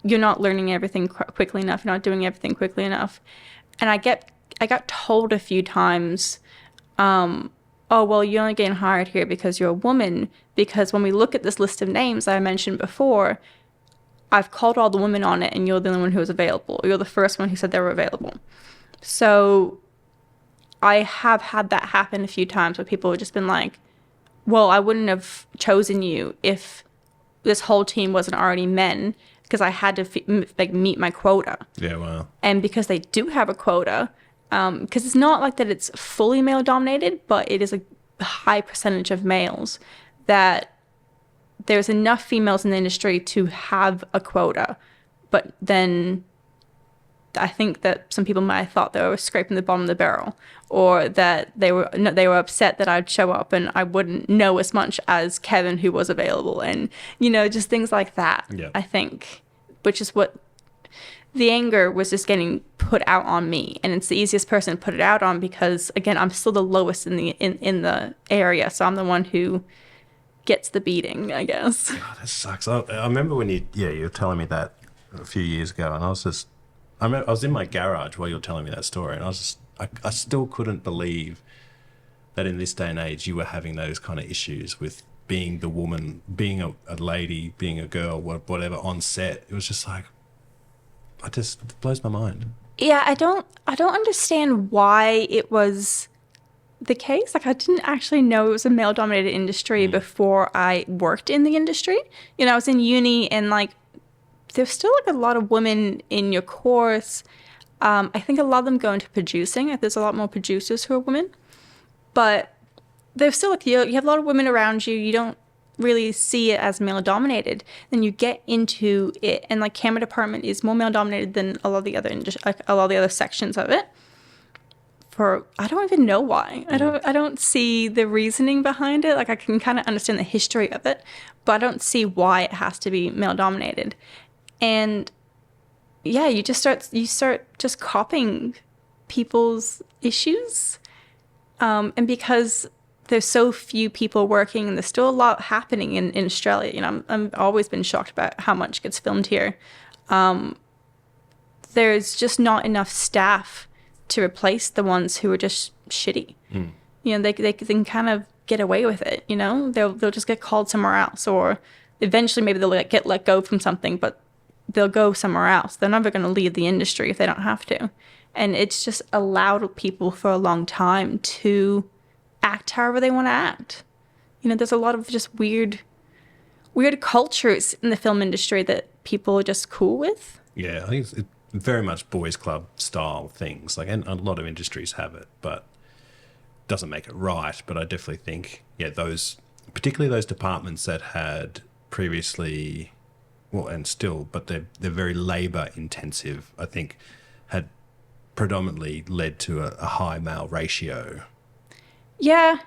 you're not learning everything quickly enough. You're not doing everything quickly enough. And I got told a few times, oh, well, you're only getting hired here because you're a woman. Because when we look at this list of names I mentioned before, I've called all the women on it and you're the only one who was available. You're the first one who said they were available. So I have had that happen a few times where people have just been like, well, I wouldn't have chosen you if this whole team wasn't already men, because I had to meet my quota. Yeah, wow. And because they do have a quota, because it's not like that it's fully male dominated, but it is a high percentage of males, that there's enough females in the industry to have a quota. But then I think that some people might have thought they were scraping the bottom of the barrel, or that they were upset that I'd show up and I wouldn't know as much as Kevin, who was available, and just things like that. Yeah. I think, which is what the anger was, just getting put out on me, and it's the easiest person to put it out on because, again, I'm still the lowest in the area, so I'm the one who gets the beating, I guess. God, that sucks. I remember when you were telling me that a few years ago, and I was in my garage while you were telling me that story, and I still couldn't believe that in this day and age you were having those kind of issues with being the woman, being a lady, being a girl, whatever, on set. It was just like, it blows my mind. Yeah, I don't understand why it was the case. Like, I didn't actually know it was a male-dominated industry before I worked in the industry. I was in uni, and like, there's still like a lot of women in your course. I think a lot of them go into producing. There's a lot more producers who are women, but there's still like, you have a lot of women around you. You don't really see it as male dominated. Then you get into it, and like, camera department is more male dominated than a lot of the other sections of it. I don't even know why. I don't see the reasoning behind it. Like, I can kind of understand the history of it, but I don't see why it has to be male dominated. And yeah, you start just copying people's issues. And because there's so few people working, and there's still a lot happening in Australia. I've always been shocked about how much gets filmed here. There's just not enough staff to replace the ones who are just shitty. They can kind of get away with it. They'll just get called somewhere else, or eventually maybe they'll get let go from something, but they'll go somewhere else. They're never going to leave the industry if they don't have to. And it's just allowed people for a long time to act however they want to act. There's a lot of just weird cultures in the film industry that people are just cool with. Yeah, I think it's very much boys club style things. Like, and a lot of industries have it, but doesn't make it right. But I definitely think, particularly those departments that had previously, well, and still, but they're very labor intensive, I think, had predominantly led to a high male ratio. Yeah,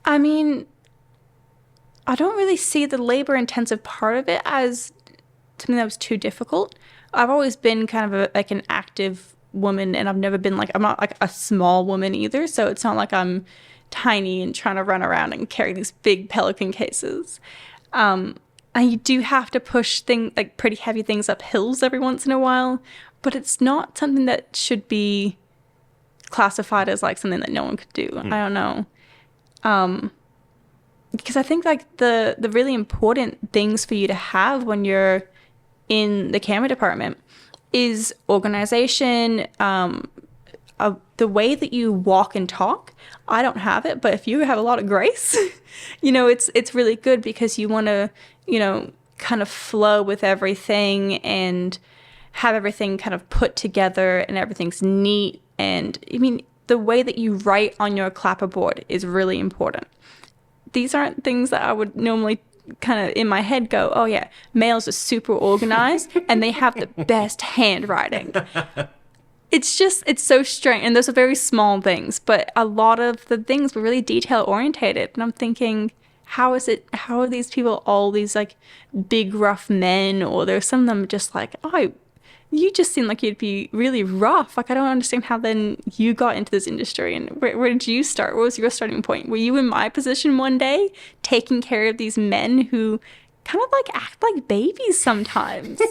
I mean, I don't really see the labor intensive part of it as something that was too difficult. I've always been kind of an active woman, and I'm not like a small woman either. So it's not like I'm tiny and trying to run around and carry these big Pelican cases. And you do have to push pretty heavy things up hills every once in a while, but it's not something that should be classified as like something that no one could do. I don't know. Because I think like the really important things for you to have when you're in the camera department is organization, the way that you walk and talk. I don't have it, but if you have a lot of grace, it's really good, because you want to, kind of flow with everything and have everything kind of put together and everything's neat. And I mean, the way that you write on your clapperboard is really important. These aren't things that I would normally kind of in my head go, oh yeah, males are super organized and they have the best handwriting. It's so strange. And those are very small things, but a lot of the things were really detail orientated. And I'm thinking, how are these people all these like big rough men, or there's some of them just like, oh, you just seem like you'd be really rough. Like, I don't understand how then you got into this industry, and where did you start? What was your starting point? Were you in my position one day, taking care of these men who kind of like act like babies sometimes?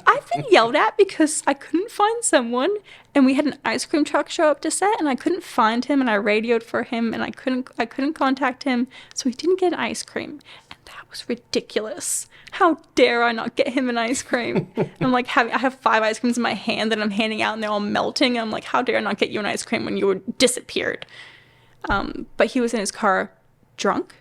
I've been yelled at because I couldn't find someone, and we had an ice cream truck show up to set, and I couldn't find him, and I radioed for him, and I couldn't contact him, so he didn't get ice cream. And that was ridiculous. How dare I not get him an ice cream? And I'm like, I have 5 ice creams in my hand that I'm handing out and they're all melting. And I'm like, how dare I not get you an ice cream when you were disappeared? But he was in his car drunk.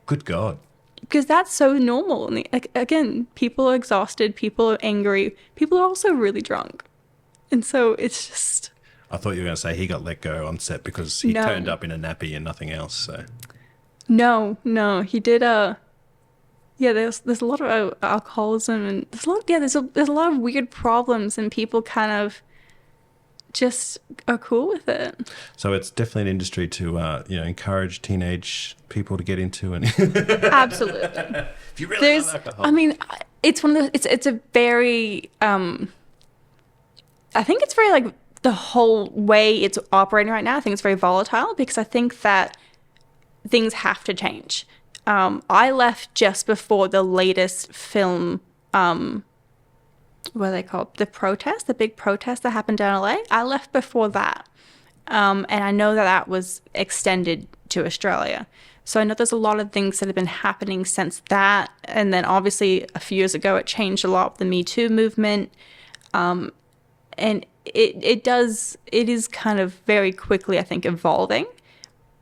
Good God. Because that's so normal. And again, people are exhausted, people are angry, people are also really drunk. And so it's just... I thought you were going to say he got let go on set because he turned up in a nappy and nothing else. So No, he did there's a lot of alcoholism and there's a lot of weird problems and people kind of just are cool with it. So it's definitely an industry to encourage teenage people to get into. And Absolutely. If you really love alcohol. I mean, it's one of the it's a very I think it's very like the whole way it's operating right now. I think it's very volatile because I think that things have to change. I left just before the latest film, what are they called? The big protest that happened down LA. I left before that. And I know that was extended to Australia. So I know there's a lot of things that have been happening since that. And then obviously a few years ago, it changed a lot with the Me Too movement. And it is kind of very quickly, I think, evolving.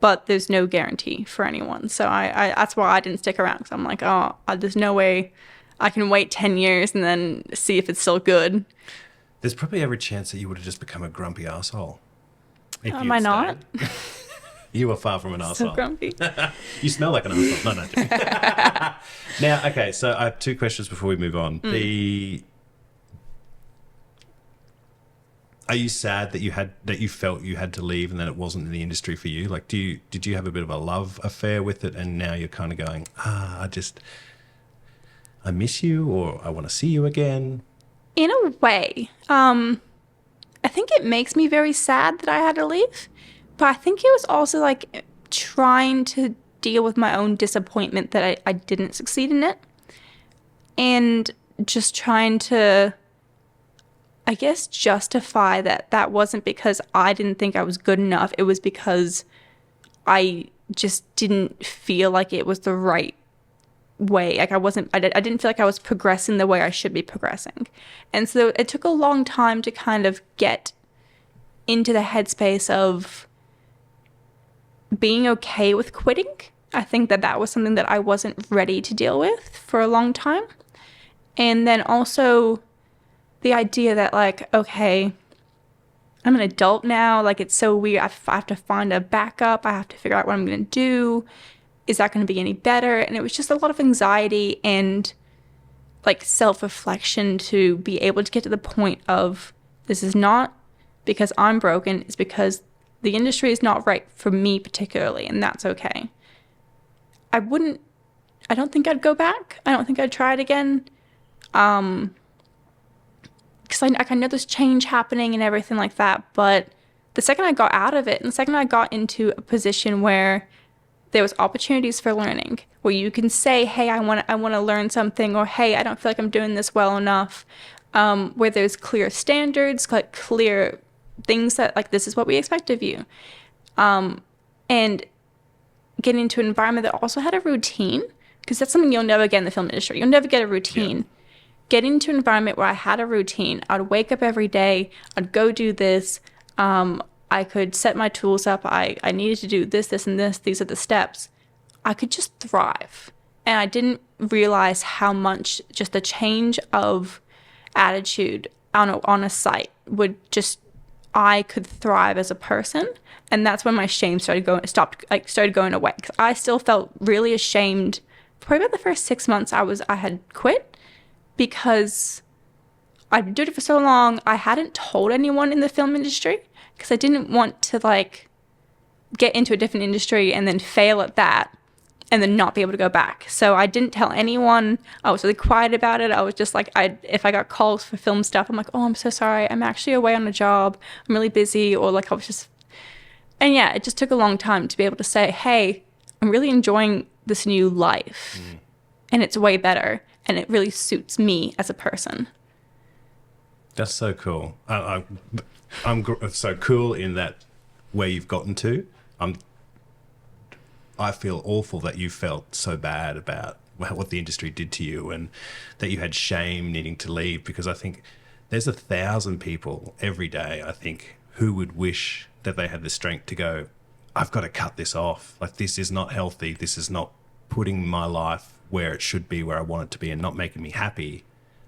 But there's no guarantee for anyone. So I that's why I didn't stick around. Because I'm like, there's no way I can wait 10 years and then see if it's still good. There's probably every chance that you would have just become a grumpy asshole. Am I not? You are far from an asshole. So grumpy. You smell like an asshole. No. Now, okay, so I have 2 questions before we move on. Are you sad that you felt you had to leave and that it wasn't in the industry for you? Like, did you have a bit of a love affair with it and now you're kind of going, I miss you or I want to see you again? In a way. I think it makes me very sad that I had to leave. But I think it was also like trying to deal with my own disappointment that I didn't succeed in it. And just trying to, I guess, justify that wasn't because I didn't think I was good enough. It was because I just didn't feel like it was the right way. Like I didn't feel like I was progressing the way I should be progressing. And so it took a long time to kind of get into the headspace of being okay with quitting. I think that was something that I wasn't ready to deal with for a long time. And then also the idea that, like, okay, I'm an adult now. Like, it's so weird. I have to find a backup. I have to figure out what I'm going to do. Is that going to be any better? And it was just a lot of anxiety and, like, self-reflection to be able to get to the point of, this is not because I'm broken. It's because the industry is not right for me particularly, and that's okay. I don't think I'd go back. I don't think I'd try it again. Because I know there's change happening and everything like that, but the second I got out of it and the second I got into a position where there was opportunities for learning, where you can say, hey, I want to learn something, or hey, I don't feel like I'm doing this well enough, where there's clear standards, like clear things that, like, this is what we expect of you, and get into an environment that also had a routine, because that's something you'll never get in the film industry. You'll never get a routine. Yeah. Get into an environment where I had a routine. I'd wake up every day. I'd go do this. I could set my tools up. I needed to do this, and this. These are the steps. I could just thrive. And I didn't realize how much just the change of attitude on a site would just, I could thrive as a person. And that's when my shame started going away. Because I still felt really ashamed. Probably about the first 6 months I had quit, because I'd been doing it for so long. I hadn't told anyone in the film industry, because I didn't want to, like, get into a different industry and then fail at that and then not be able to go back. So I didn't tell anyone. I was really quiet about it. I was just like, if I got calls for film stuff, I'm like, oh, I'm so sorry. I'm actually away on a job. I'm really busy. Or, like, I was just... And yeah, it just took a long time to be able to say, hey, I'm really enjoying this new life. And it's way better. And it really suits me as a person. That's so cool. I'm so cool in that where you've gotten to. I feel awful that you felt so bad about what the industry did to you, and that you had shame needing to leave, because I think there's 1,000 people every day, I think, who would wish that they had the strength to go, I've got to cut this off. Like, this is not healthy. This is not putting my life where it should be, where I want it to be, and not making me happy.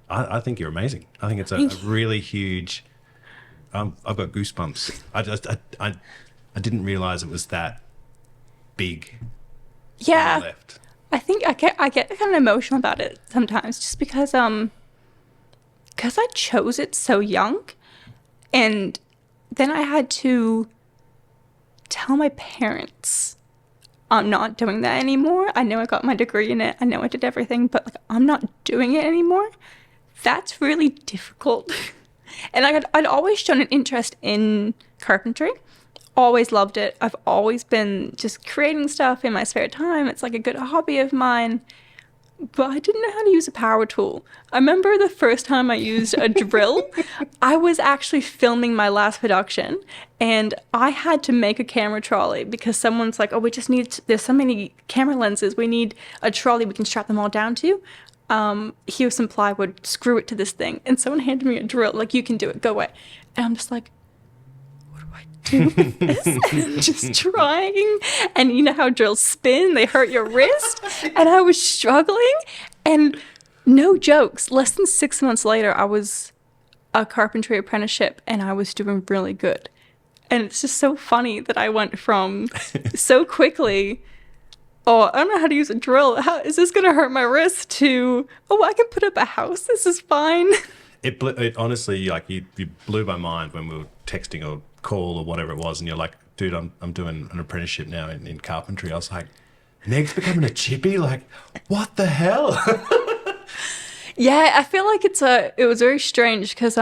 I think you're amazing. I think it's a really huge... I've got goosebumps. I didn't realize it was that big. Yeah. Left. I think I get kind of emotional about it sometimes, just because I chose it so young, and then I had to tell my parents I'm not doing that anymore. I know I got my degree in it. I know I did everything, but like, I'm not doing it anymore. That's really difficult. And I'd always shown an interest in carpentry. Always loved it. I've always been just creating stuff in my spare time. It's like a good hobby of mine. But I didn't know how to use a power tool. I remember the first time I used a drill, I was actually filming my last production, and I had to make a camera trolley because someone's like, oh, there's so many camera lenses, we need a trolley we can strap them all down to. Here's some plywood, screw it to this thing. And someone handed me a drill, like, you can do it, go away. And I'm just like, what do I do with this? And just trying. And you know how drills spin, they hurt your wrist. And I was struggling. And no jokes, less than 6 months later, I was a carpentry apprenticeship and I was doing really good. And it's just so funny that I went from so quickly, oh, I don't know how to use a drill, how is this going to hurt my wrist, to, oh, I can put up a house, this is fine. It honestly, like, you blew my mind when we were texting or call or whatever it was, and you're like, dude, I'm doing an apprenticeship now in carpentry. I was like, Meg's becoming a chippy? Like, what the hell? Yeah, I feel like it was very strange because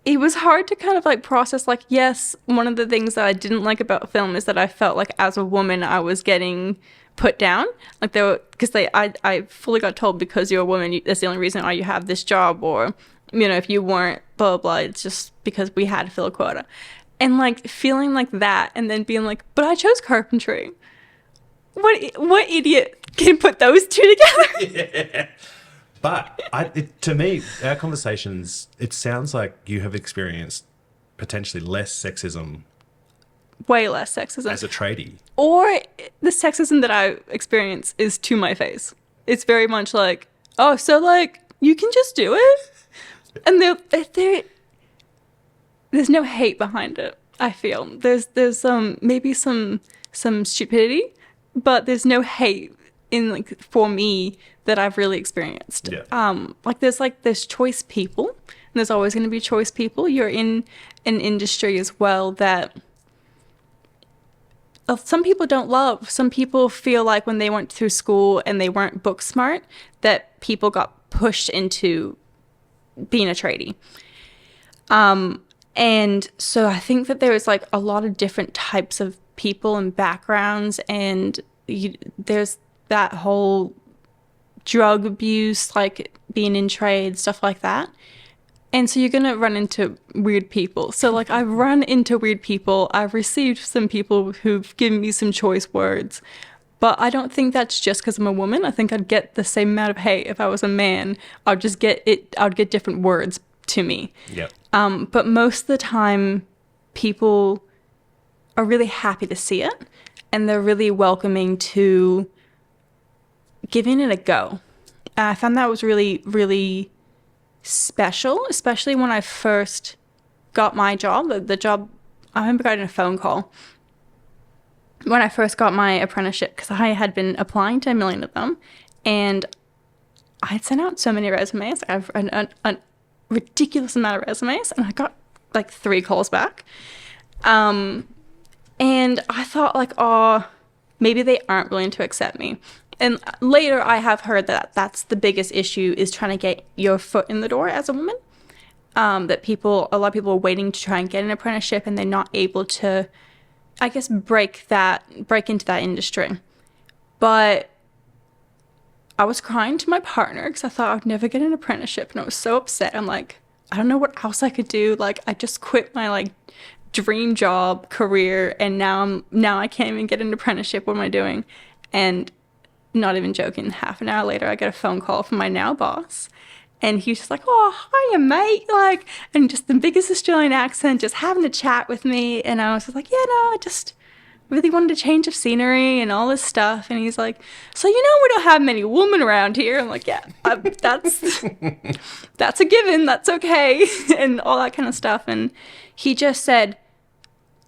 it was hard to kind of like process, like, yes, one of the things that I didn't like about film is that I felt like as a woman I was getting put down. Like, I fully got told, because you're a woman, that's the only reason why you have this job, or, you know, if you weren't, blah, blah, blah, it's just because we had to fill a quota. And like feeling like that, and then being like, but I chose carpentry. What idiot can put those two together? Yeah. But to me, our conversations, it sounds like you have experienced potentially less sexism. Way less sexism. As a tradie. Or the sexism that I experience is to my face. It's very much like, oh, so like, you can just do it? And there's no hate behind it, I feel. There's maybe some stupidity, but there's no hate in, like, for me, that I've really experienced. Yeah. There's choice people, and there's always going to be choice people. You're in an industry as well that some people don't love. Some people feel like when they went through school and they weren't book smart, that people got pushed into being a tradie. And so I think that there is like a lot of different types of people and backgrounds, and there's that whole drug abuse, like being in trade, stuff like that. And so you're going to run into weird people. So like, I've run into weird people. I've received some people who've given me some choice words, but I don't think that's just because I'm a woman. I think I'd get the same amount of hate if I was a man. I'd get different words to me. Yep. But most of the time, people are really happy to see it, and they're really welcoming to giving it a go. And I found that was really, really special, especially when I first got my job. The job, I remember getting a phone call when I first got my apprenticeship, because I had been applying to a million of them, and I had sent out so many resumes. I have a ridiculous amount of resumes, and I got like 3 calls back. And I thought, like, oh, maybe they aren't willing to accept me. And later I have heard that that's the biggest issue, is trying to get your foot in the door as a woman. That a lot of people are waiting to try and get an apprenticeship, and they're not able to, I guess, break into that industry. But I was crying to my partner because I thought I'd never get an apprenticeship, and I was so upset. I'm like, I don't know what else I could do. Like, I just quit my like dream job career, and now I can't even get an apprenticeship. What am I doing? And not even joking, half an hour later, I get a phone call from my now boss. And he was just like, oh, hiya, mate. Like, and just the biggest Australian accent, just having a chat with me. And I was just like, yeah, no, I just really wanted a change of scenery and all this stuff. And he's like, so you know we don't have many women around here. I'm like, yeah, that's a given. That's okay. And all that kind of stuff. And he just said,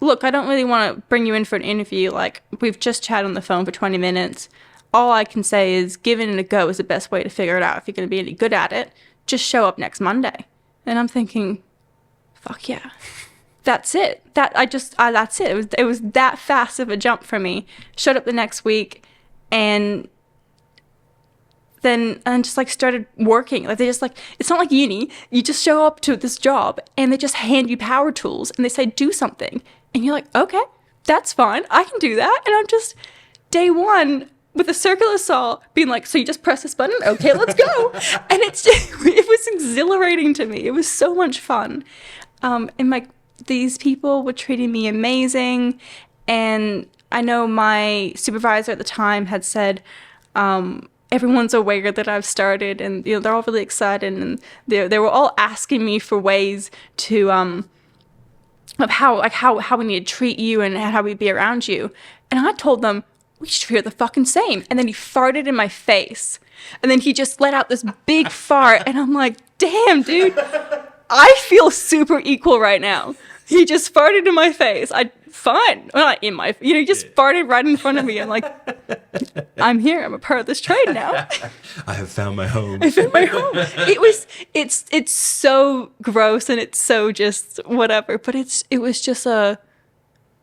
look, I don't really want to bring you in for an interview. Like, we've just chatted on the phone for 20 minutes. All I can say is giving it a go is the best way to figure it out. If you're going to be any good at it, just show up next Monday. And I'm thinking, fuck yeah. That's it. That's it. It was that fast of a jump for me. Showed up the next week, and then just like started working. Like, they just like, it's not like uni. You just show up to this job and they just hand you power tools and they say do something, and you're like, okay, that's fine. I can do that. And I'm just day one with a circular saw being like, so you just press this button? Okay, let's go. And it was exhilarating to me. It was so much fun. And like, these people were treating me amazing. And I know my supervisor at the time had said, everyone's aware that I've started, and you know, they're all really excited, and they were all asking me for ways to of how we need to treat you and how we be around you. And I told them, we should treat her the fucking same. And then he farted in my face. And then he just let out this big fart. And I'm like, damn, dude, I feel super equal right now. He just farted in my face. Fine. Well, not in my, he just farted right in front of me. I'm like, I'm here. I'm a part of this trade now. I have found my home. I found my home. It's so gross, and it's so just whatever. But it was just a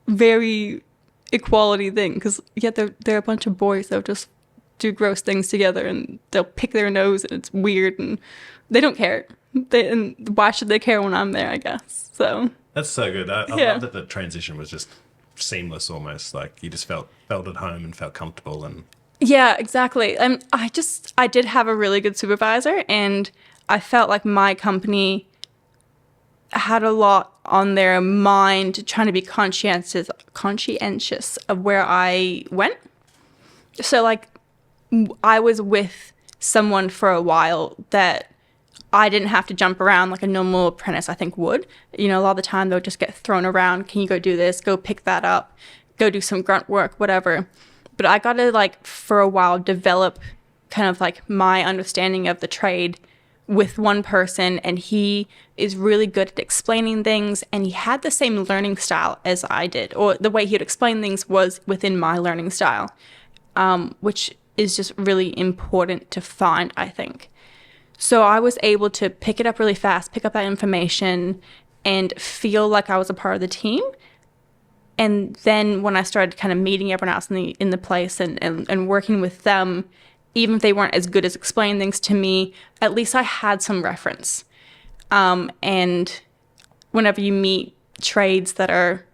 very equality thing, because they're a bunch of boys that just do gross things together, and they'll pick their nose, and it's weird, and they don't care. And why should they care when I'm there, I guess? So that's so good. I love that the transition was just seamless, almost like you just felt at home and felt comfortable. And yeah, exactly. And I did have a really good supervisor, and I felt like my company had a lot on their mind, trying to be conscientious of where I went. So like, I was with someone for a while that I didn't have to jump around like a normal apprentice, I think, would. A lot of the time they'll just get thrown around. Can you go do this? Go pick that up. Go do some grunt work, whatever. But I got to, like, for a while, develop kind of like my understanding of the trade with one person, and he is really good at explaining things, and he had the same learning style as I did, or the way he would explain things was within my learning style, which is just really important to find, I think. So I was able to pick it up really fast, pick up that information, and feel like I was a part of the team. And then when I started kind of meeting everyone else in the place and working with them, even if they weren't as good as explaining things to me, at least I had some reference. And whenever you meet trades that are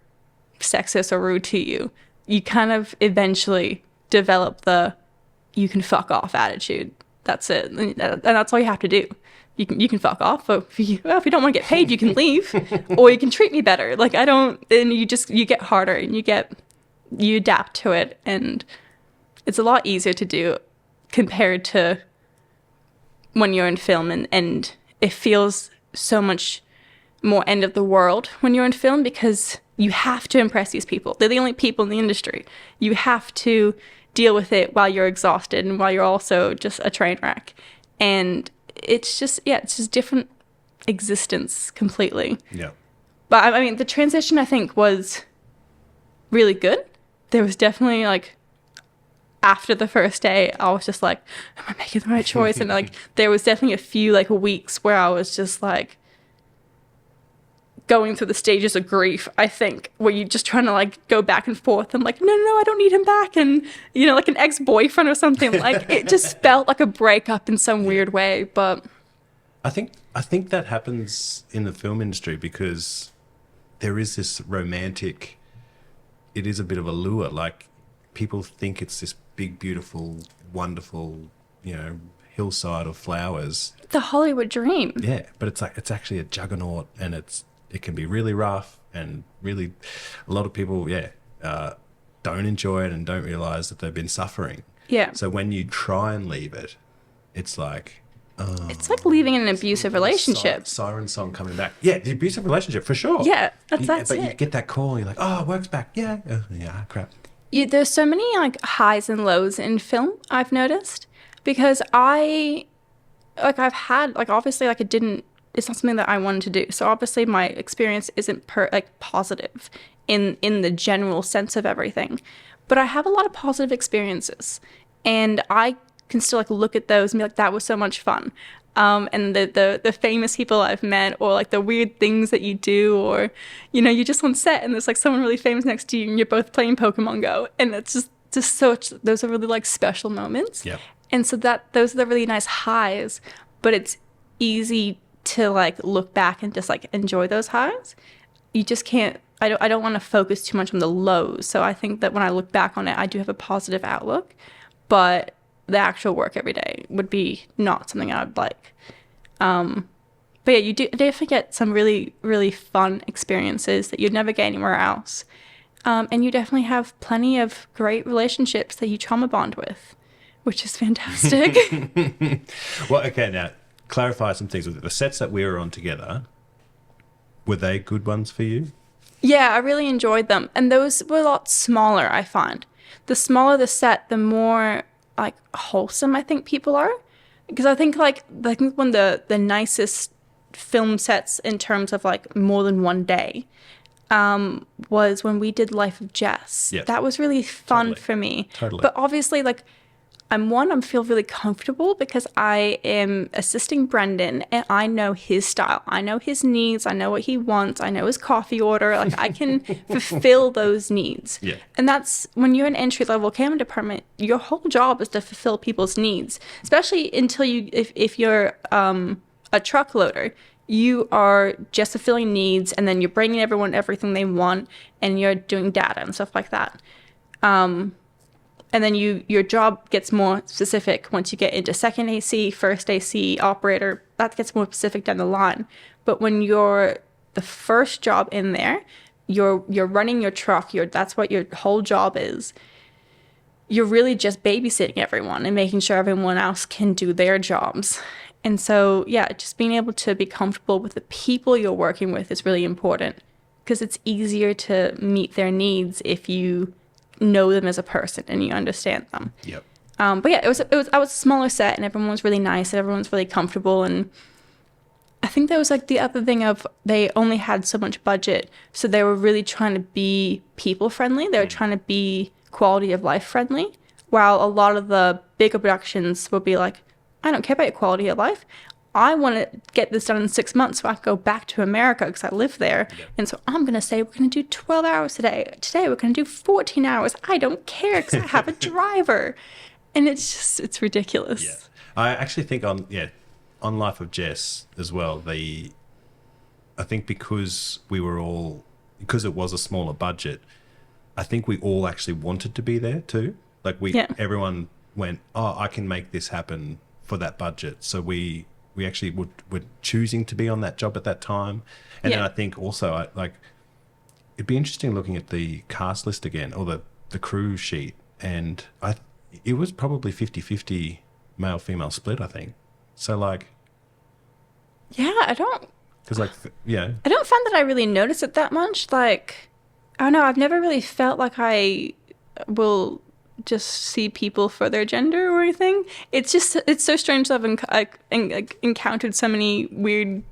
sexist or rude to you, you kind of eventually develop the you can fuck off attitude. That's it. And that's all you have to do. You can fuck off. If you don't want to get paid, you can leave, or you can treat me better. Like, and you get harder, and you adapt to it, and it's a lot easier to do compared to when you're in film, and it feels so much more end of the world when you're in film, because you have to impress these people. They're the only people in the industry. You have to deal with it while you're exhausted and while you're also just a train wreck. And it's just different existence completely. Yeah. But I mean, the transition, I think, was really good. There was definitely, like, after the first day, I was just like, am I making the right choice? And like, there was definitely a few like weeks where I was just like going through the stages of grief, I think, where you're just trying to like go back and forth. I'm like, no, I don't need him back. And, like an ex-boyfriend or something. Like, it just felt like a breakup in some weird way. But I think that happens in the film industry because there is this romantic, it is a bit of a lure. Like, people think it's this big, beautiful, wonderful, hillside of flowers. The Hollywood dream. Yeah, but it's actually a juggernaut, and it can be really rough, and a lot of people don't enjoy it and don't realise that they've been suffering. Yeah. So when you try and leave it, it's like, It's like leaving an abusive relationship. Siren song coming back. Yeah, the abusive relationship for sure. Yeah, that's but it. you get that call, you're like, oh, it works back. Yeah. Yeah, crap. There's so many like highs and lows in film, I've noticed, because I've had like, obviously, like it's not something that I wanted to do. So obviously my experience isn't positive in the general sense of everything. But I have a lot of positive experiences, and I can still like look at those and be like, that was so much fun. And the famous people I've met, or like the weird things that you do, or, you know, you're just on set and there's like someone really famous next to you and you're both playing Pokemon Go. And it's just such, those are really like special moments. Yeah. And so those are the really nice highs, but it's easy to like look back and just like enjoy those highs. You just can't, I don't want to focus too much on the lows. So I think that when I look back on it, I do have a positive outlook, but the actual work every day would be not something I would like. But yeah, you do definitely get some really, really fun experiences that you'd never get anywhere else. And you definitely have plenty of great relationships that you trauma bond with, which is fantastic. Well, okay, now clarify some things with it. The sets that we were on together, were they good ones for you? Yeah, I really enjoyed them. And those were a lot smaller, I find. The smaller the set, the more like wholesome I think people are. Because I think one of the nicest film sets in terms of like more than one day was when we did Life of Jess. Yes. That was really fun for me. Totally. But obviously, like, I feel really comfortable because I am assisting Brendan and I know his style. I know his needs. I know what he wants. I know his coffee order. Like, I can fulfill those needs. Yeah. And that's when you're an entry-level camera department, your whole job is to fulfill people's needs, especially until if you're a truck loader. You are just fulfilling needs, and then you're bringing everyone everything they want, and you're doing data and stuff like that. And then your job gets more specific once you get into second AC, first AC, operator. That gets more specific down the line. But when you're the first job in there, you're running your truck. That's what your whole job is. You're really just babysitting everyone and making sure everyone else can do their jobs. And so, yeah, just being able to be comfortable with the people you're working with is really important, because it's easier to meet their needs if you know them as a person and you understand them. Yep. But yeah, I was a smaller set, and everyone was really nice and everyone's really comfortable. And I think there was like the other thing of they only had so much budget, so they were really trying to be people friendly. They were trying to be quality of life friendly, while a lot of the bigger productions would be like, I don't care about your quality of life. I want to get this done in 6 months so I can go back to America because I live there. Yep. And so I'm going to say we're going to do 12 hours today. Today we're going to do 14 hours. I don't care because I have a driver. And it's ridiculous. Yeah. I actually think on Life of Jess as well, I think because it was a smaller budget, I think we all actually wanted to be there too. Like everyone went, oh, I can make this happen for that budget. So we actually were choosing to be on that job at that time. And then I think also it'd be interesting looking at the cast list again, or the crew sheet. And it was probably 50-50 male-female split, I think. So yeah, I don't find that I really notice it that much. Like, I don't know, I've never really felt like I will just see people for their gender or anything. It's so strange to have encountered so many weird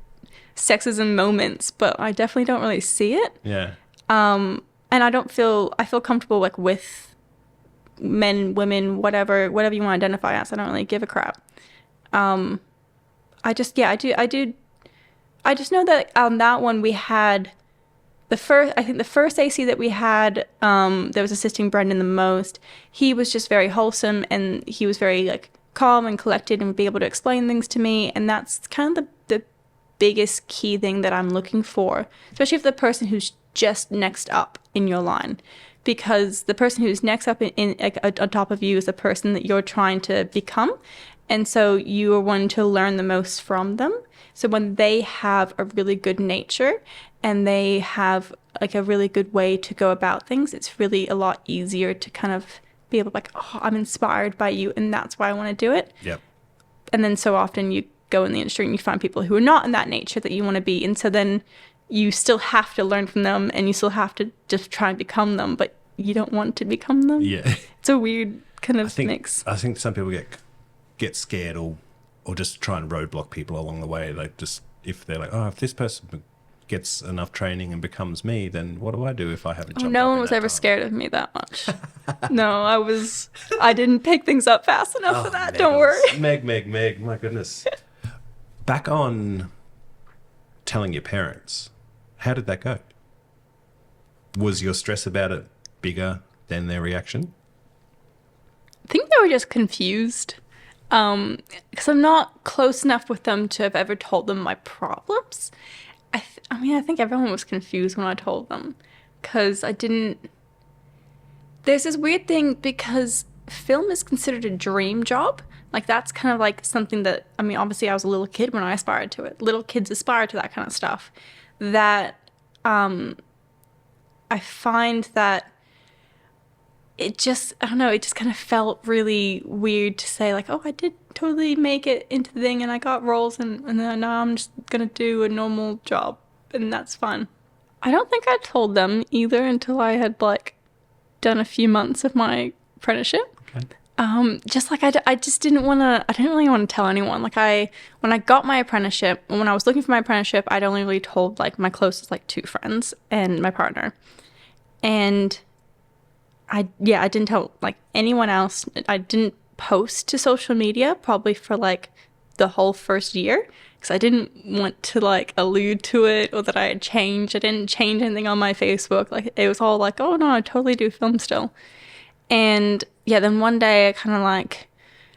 sexism moments, but I definitely don't really see it. Yeah. And I feel comfortable like with men, women, whatever you want to identify as. I don't really give a crap. I just know that on that one we had the first AC that we had, that was assisting Brendan the most, he was just very wholesome, and he was very like calm and collected and would be able to explain things to me. And that's kind of the biggest key thing that I'm looking for, especially for the person who's just next up in your line, because the person who's next up on top of you is the person that you're trying to become. And so you are wanting to learn the most from them. So when they have a really good nature and they have like a really good way to go about things, it's really a lot easier to kind of be able to like, oh, I'm inspired by you and that's why I want to do it. Yep. And then so often you go in the industry and you find people who are not in that nature that you want to be. And so then you still have to learn from them and you still have to just try and become them, but you don't want to become them. Yeah. It's a weird kind of mix. I think some people get scared or just try and roadblock people along the way. Like just if they're like, oh, if this person gets enough training and becomes me, then what do I do if I haven't jumped No up one in was that ever time? scared of me that much. No, I didn't pick things up fast enough for that. Don't worry. Meg, my goodness. Back on telling your parents, how did that go? Was your stress about it bigger than their reaction? I think they were just confused. Because I'm not close enough with them to have ever told them my problems. I think everyone was confused when I told them. Because I didn't... There's this weird thing because film is considered a dream job. Like, that's kind of like something that... I mean, obviously I was a little kid when I aspired to it. Little kids aspire to that kind of stuff. That, I find that it just, I don't know, it just kind of felt really weird to say like, oh, I did totally make it into the thing and I got roles and then now I'm just going to do a normal job and that's fun. I don't think I told them either until I had like done a few months of my apprenticeship. Okay. Just like I just didn't want to, I didn't really want to tell anyone. Like when I got my apprenticeship, when I was looking for my apprenticeship, I'd only really told like my closest like 2 friends and my partner. And I didn't tell like anyone else. I didn't post to social media probably for like the whole first year because I didn't want to like allude to it or that I had changed. I didn't change anything on my Facebook. Like it was all like, oh no, I totally do film still. And yeah, then one day I kind of like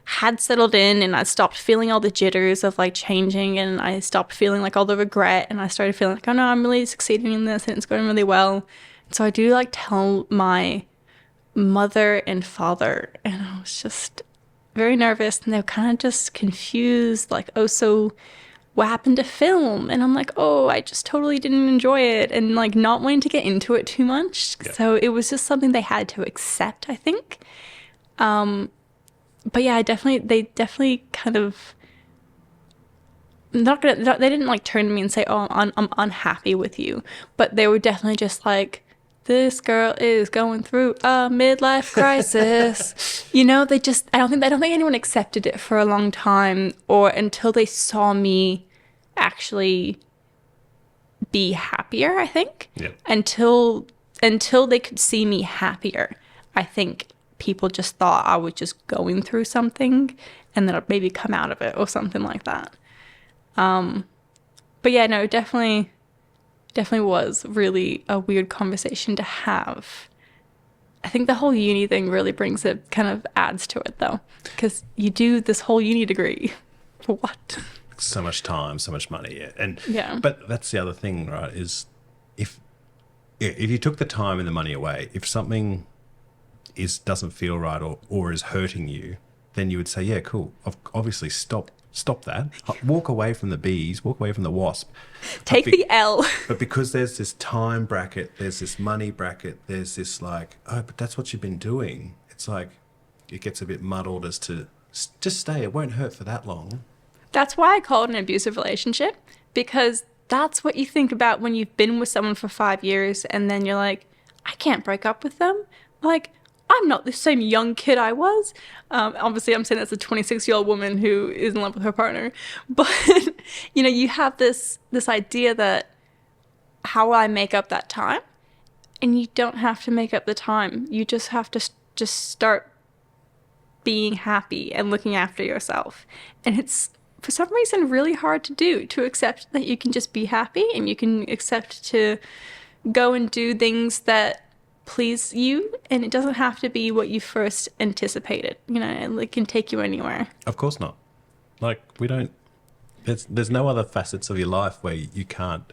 had settled in and I stopped feeling all the jitters of like changing and I stopped feeling like all the regret and I started feeling like, oh no, I'm really succeeding in this and it's going really well. So I do like tell my mother and father and I was just very nervous and they were kind of just confused like, oh, so what happened to film? And I'm like, oh, I just totally didn't enjoy it and like not wanting to get into it too much. Yeah. So it was just something they had to accept, I think. But yeah, they definitely kind of they didn't like turn to me and say, oh, I'm unhappy with you, but they were definitely just like, this girl is going through a midlife crisis. You know, I don't think anyone accepted it for a long time or until they saw me actually be happier, I think. Yeah. Until they could see me happier, I think people just thought I was just going through something and then I'd maybe come out of it or something like that. But yeah, no, definitely was really a weird conversation to have. I think the whole uni thing really brings it, kind of adds to it though, because you do this whole uni degree for what? So much time, so much money, yeah. And yeah. But that's the other thing, right? Is if you took the time and the money away, if something doesn't feel right or is hurting you, then you would say, yeah, cool. Obviously, stop that. Walk away from the bees. Walk away from the wasp. Take the L. But because there's this time bracket, there's this money bracket, there's this like, oh, but that's what you've been doing. It's like it gets a bit muddled as to just stay. It won't hurt for that long. That's why I call it an abusive relationship, because that's what you think about when you've been with someone for 5 years and then you're like, I can't break up with them. Like, I'm not the same young kid I was. Obviously, I'm saying that's a 26-year-old woman who is in love with her partner. But, you know, you have this idea that how will I make up that time? And you don't have to make up the time. You just have to just start being happy and looking after yourself. And it's, for some reason, really hard to do, to accept that you can just be happy and you can accept to go and do things that please you, and it doesn't have to be what you first anticipated. You know, it can take you anywhere. Of course not. Like, we don't, there's no other facets of your life where you can't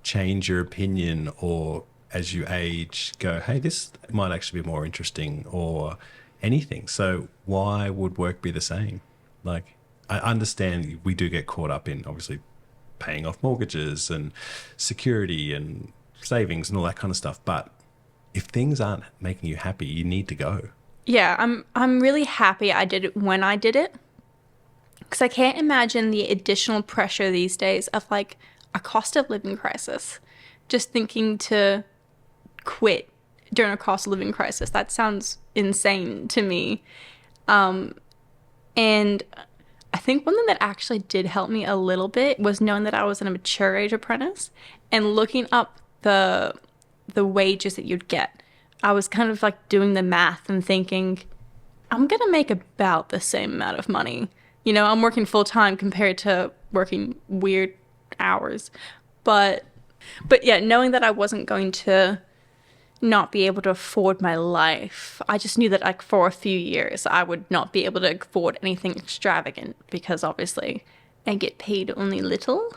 change your opinion or as you age go, hey, this might actually be more interesting or anything. So why would work be the same? Like, I understand we do get caught up in obviously paying off mortgages and security and savings and all that kind of stuff, but if things aren't making you happy, you need to go. Yeah, I'm really happy I did it when I did it, because I can't imagine the additional pressure these days of like a cost of living crisis. Just thinking to quit during a cost of living crisis. That sounds insane to me. And I think one thing that actually did help me a little bit was knowing that I was in a mature age apprentice and looking up the wages that you'd get. I was kind of like doing the math and thinking, I'm gonna make about the same amount of money. You know, I'm working full time compared to working weird hours. But yeah, knowing that I wasn't going to not be able to afford my life. I just knew that like for a few years I would not be able to afford anything extravagant because obviously I get paid only little.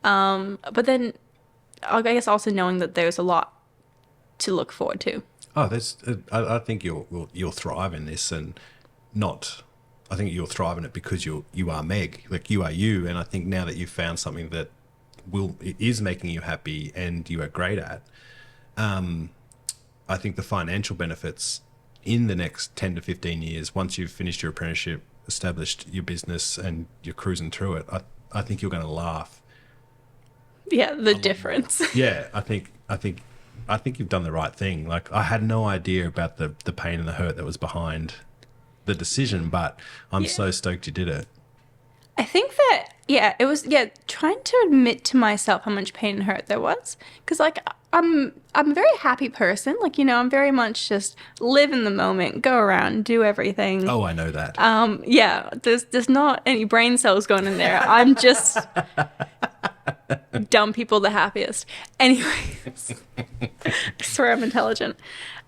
But then I guess also knowing that there's a lot to look forward to. Oh, there's. I think you'll thrive in this, and not. I think you'll thrive in it because you are Meg, like you are you, and I think now that you've found something that it is making you happy and you are great at, I think the financial benefits in the next 10 to 15 years, once you've finished your apprenticeship, established your business, and you're cruising through it, I think you're going to laugh. Yeah, the difference. Yeah, I think you've done the right thing. Like, I had no idea about the pain and the hurt that was behind the decision, but I'm so stoked you did it. I think that, yeah, it was, yeah, trying to admit to myself how much pain and hurt there was. Because, like, I'm a very happy person. Like, you know, I'm very much just live in the moment, go around, do everything. Oh, I know that. Yeah, there's not any brain cells going in there. I'm just dumb people the happiest. Anyways, I swear I'm intelligent.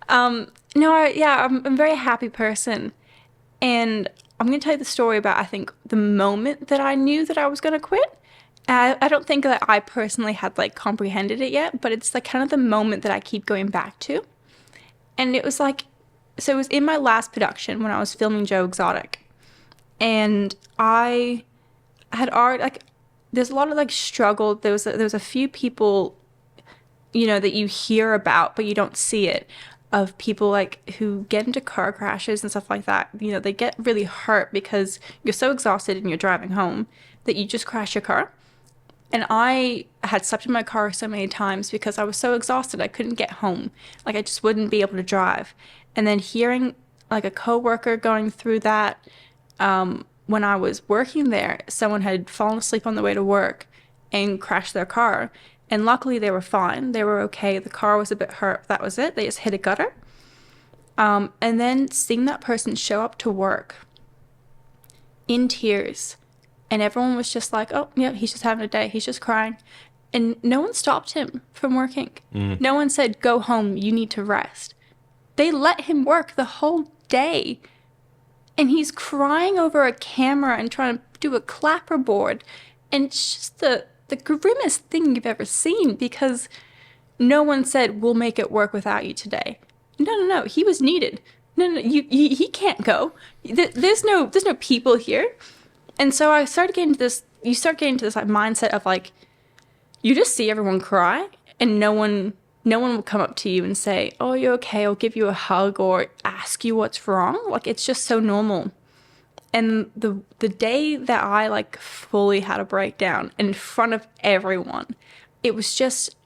I'm a very happy person. And I'm going to tell you the story about, I think, the moment that I knew that I was going to quit. I don't think that I personally had, like, comprehended it yet, but it's, like, kind of the moment that I keep going back to. And it was, like, so it was in my last production when I was filming Joe Exotic. And I had already, like, there's a lot of, like, struggle. There was a few people, you know, that you hear about, but you don't see it. Of people like who get into car crashes and stuff like that. You know, they get really hurt because you're so exhausted and you're driving home that you just crash your car. And I had slept in my car so many times because I was so exhausted I couldn't get home. Like, I just wouldn't be able to drive. And then hearing like a coworker going through that, when I was working there, someone had fallen asleep on the way to work and crashed their car. And luckily they were fine. They were okay. The car was a bit hurt. That was it. They just hit a gutter. And then seeing that person show up to work in tears, and everyone was just like, oh, yeah, he's just having a day. He's just crying. And no one stopped him from working. No one said, go home. You need to rest. They let him work the whole day. And he's crying over a camera and trying to do a clapperboard. And it's just the grimmest thing you've ever seen, because no one said, we'll make it work without you today. No. He was needed. No, he can't go. There's no people here. And so I started getting to this, you start getting to this like mindset of like, you just see everyone cry and no one will come up to you and say, oh, you're okay, or give you a hug or ask you what's wrong. Like, it's just so normal. And the day that I like fully had a breakdown in front of everyone, it was just,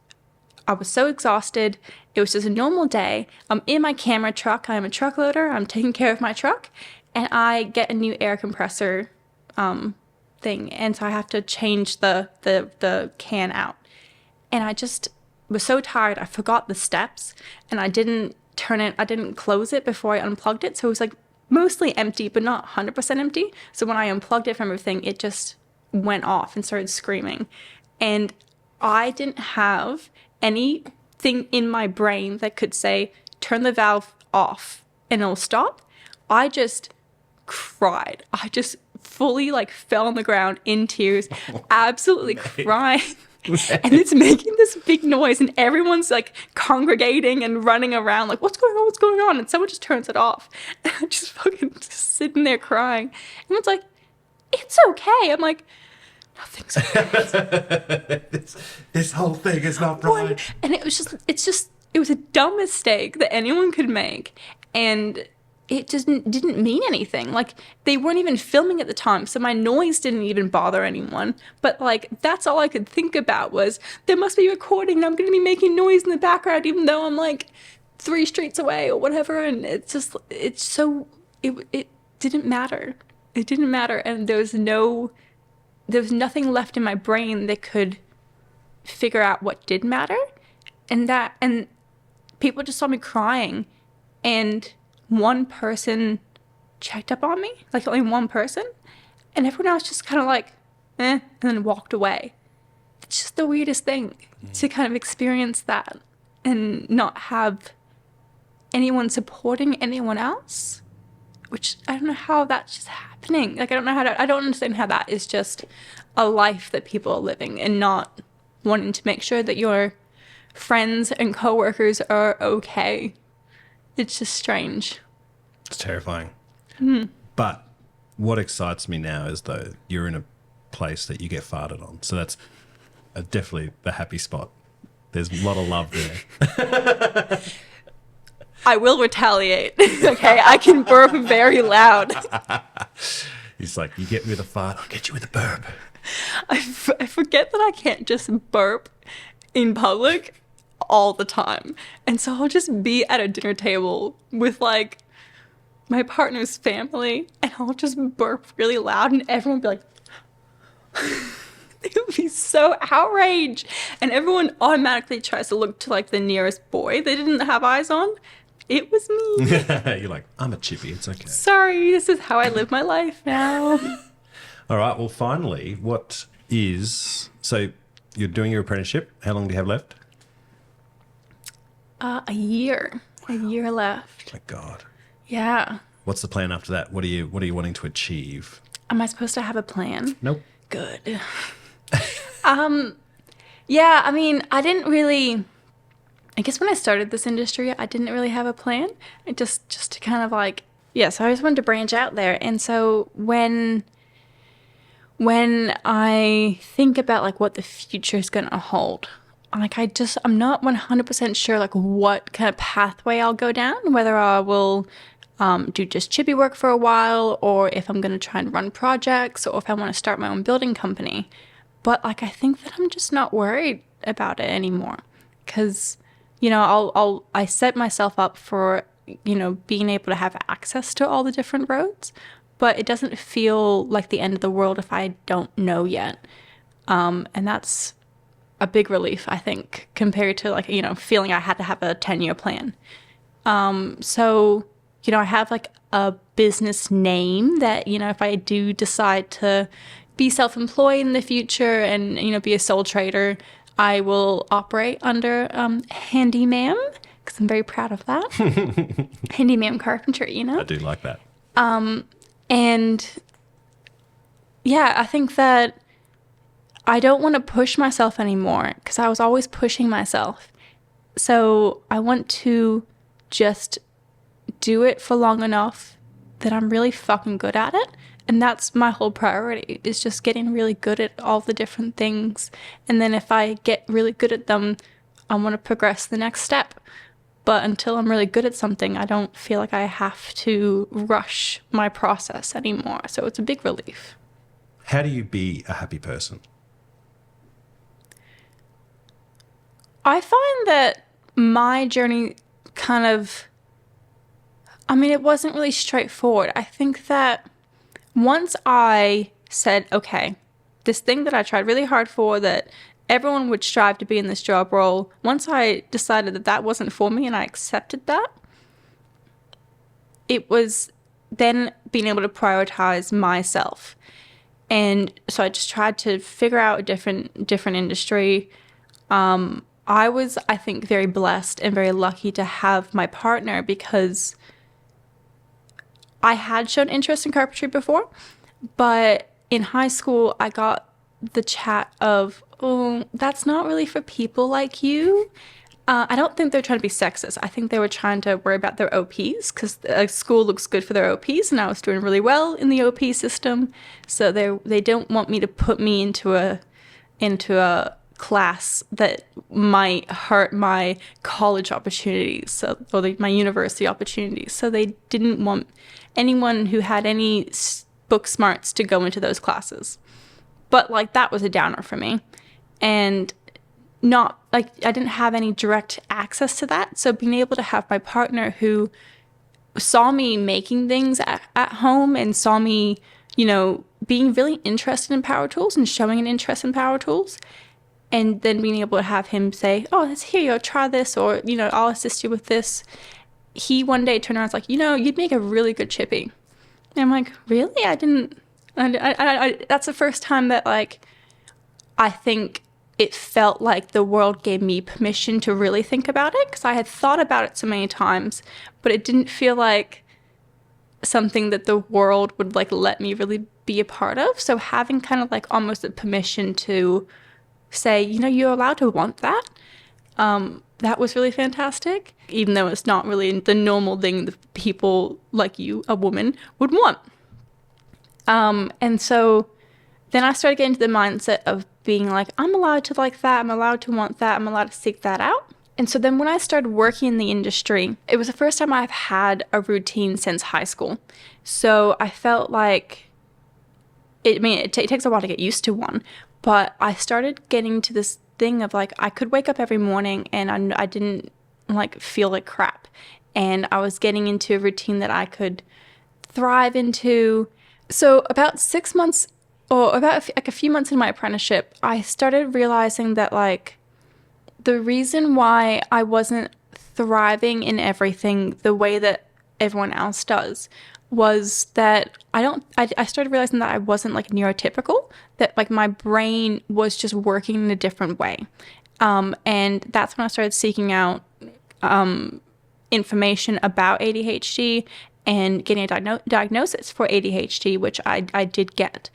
I was so exhausted. It was just a normal day. I'm in my camera truck. I'm a truck loader. I'm taking care of my truck. And I get a new air compressor thing. And so I have to change the can out. And I just was so tired. I forgot the steps. And I didn't close it before I unplugged it. So it was like mostly empty, but not 100% empty. So when I unplugged it from everything, it just went off and started screaming. And I didn't have anything in my brain that could say, turn the valve off and it'll stop. I just cried. I just fully like fell on the ground in tears, absolutely crying. And it's making this big noise and everyone's like congregating and running around like, what's going on? And someone just turns it off. And I'm just fucking just sitting there crying. And it's like, it's okay. I'm like, nothing's okay. this whole thing is not right. And it was a dumb mistake that anyone could make. And it just didn't mean anything. Like, they weren't even filming at the time, so my noise didn't even bother anyone. But, like, that's all I could think about was, there must be recording, and I'm going to be making noise in the background, even though I'm, like, 3 streets away or whatever. And it didn't matter. It didn't matter, and there was nothing left in my brain that could figure out what did matter. And people just saw me crying, and one person checked up on me, like only one person, and everyone else just kind of like, and then walked away. It's just the weirdest thing to kind of experience that and not have anyone supporting anyone else, which I don't know how that's just happening. Like, I don't understand how that is just a life that people are living and not wanting to make sure that your friends and coworkers are okay. It's just strange. It's terrifying. But what excites me now is, though, you're in a place that you get farted on. So that's definitely the happy spot. There's a lot of love there. I will retaliate. Okay, I can burp very loud. He's like, you get me with a fart, I'll get you with a burp. I forget that I can't just burp in public all the time. And so I'll just be at a dinner table with, like, my partner's family, and I'll just burp really loud, and everyone will be like, they would be so outraged. And everyone automatically tries to look to, like, the nearest boy they didn't have eyes on. It was me. You're like, I'm a chippy, it's okay. Sorry, this is how I live my life now. All right, well, finally, so you're doing your apprenticeship. How long do you have left? A year left. My God. Yeah. What's the plan after that? What are you wanting to achieve? Am I supposed to have a plan? Nope. Good. Yeah, I mean, I guess when I started this industry, I didn't really have a plan. I just to kind of like, so I just wanted to branch out there. And so when I think about, like, what the future is going to hold, like, I'm not 100% sure, like, what kind of pathway I'll go down, whether I will do just chippy work for a while, or if I'm going to try and run projects, or if I want to start my own building company. But, like, I think that I'm just not worried about it anymore, because, you know, I set myself up for, you know, being able to have access to all the different roads, but it doesn't feel like the end of the world if I don't know yet. And that's a big relief, I think, compared to, like, you know, feeling I had to have a 10-year plan. So, you know, I have, like, a business name that, you know, if I do decide to be self-employed in the future and, you know, be a sole trader, I will operate under Handyman, because I'm very proud of that. Handyman carpentry, you know? I do like that. And yeah, I think that I don't want to push myself anymore, because I was always pushing myself. So I want to just do it for long enough that I'm really fucking good at it. And that's my whole priority, is just getting really good at all the different things. And then if I get really good at them, I want to progress the next step. But until I'm really good at something, I don't feel like I have to rush my process anymore. So it's a big relief. How do you be a happy person? I find that my journey kind of, I mean, it wasn't really straightforward. I think that once I said, okay, this thing that I tried really hard for, that everyone would strive to be in this job role, once I decided that that wasn't for me and I accepted that, it was then being able to prioritize myself. And so I just tried to figure out a different industry. I was, I think, very blessed and very lucky to have my partner, because I had shown interest in carpentry before, but in high school I got the chat of, oh, that's not really for people like you. I don't think they're trying to be sexist. I think they were trying to worry about their OPs, because school looks good for their OPs, and I was doing really well in the OP system. So they don't want me to put me into a class that might hurt my college opportunities, my university opportunities. So they didn't want anyone who had any book smarts to go into those classes. But like that was a downer for me. And not like I didn't have any direct access to that. So being able to have my partner who saw me making things at home and saw me, being really interested in power tools and showing an interest in power tools, and then being able to have him say, oh, here you go, try this, or, I'll assist you with this. He one day turned around and was like, you'd make a really good chippy. And I'm like, really? That's the first time that, like, I think it felt like the world gave me permission to really think about it, because I had thought about it so many times, but it didn't feel like something that the world would, like, let me really be a part of. So having kind of, like, almost a permission to say, you're allowed to want that, that was really fantastic, even though it's not really the normal thing that people like you, a woman, would want. And so then I started getting into the mindset of being like, I'm allowed to like that, I'm allowed to want that, I'm allowed to seek that out. And so then when I started working in the industry, it was the first time I've had a routine since high school. So I felt like, it takes a while to get used to one, but I started getting to this thing of like, I could wake up every morning and I didn't like feel like crap. And I was getting into a routine that I could thrive into. So about 6 months or about a few months in my apprenticeship, I started realizing that like the reason why I wasn't thriving in everything the way that everyone else does was that I started realizing that I wasn't like neurotypical, that like my brain was just working in a different way. And that's when I started seeking out information about ADHD and getting a diagnosis for ADHD, which I did get.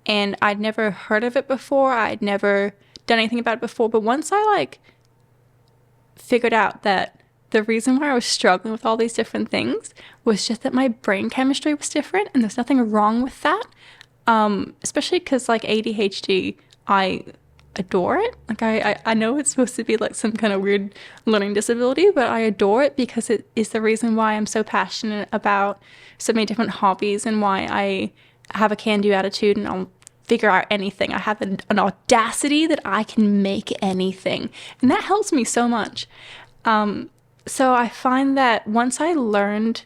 And I'd never heard of it before. I'd never done anything about it before. But once I like figured out that the reason why I was struggling with all these different things was just that my brain chemistry was different, and there's nothing wrong with that. Especially because like ADHD, I adore it. Like I know it's supposed to be like some kind of weird learning disability, but I adore it because it is the reason why I'm so passionate about so many different hobbies and why I have a can-do attitude and I'll figure out anything. I have an audacity that I can make anything, and that helps me so much. So I find that once I learned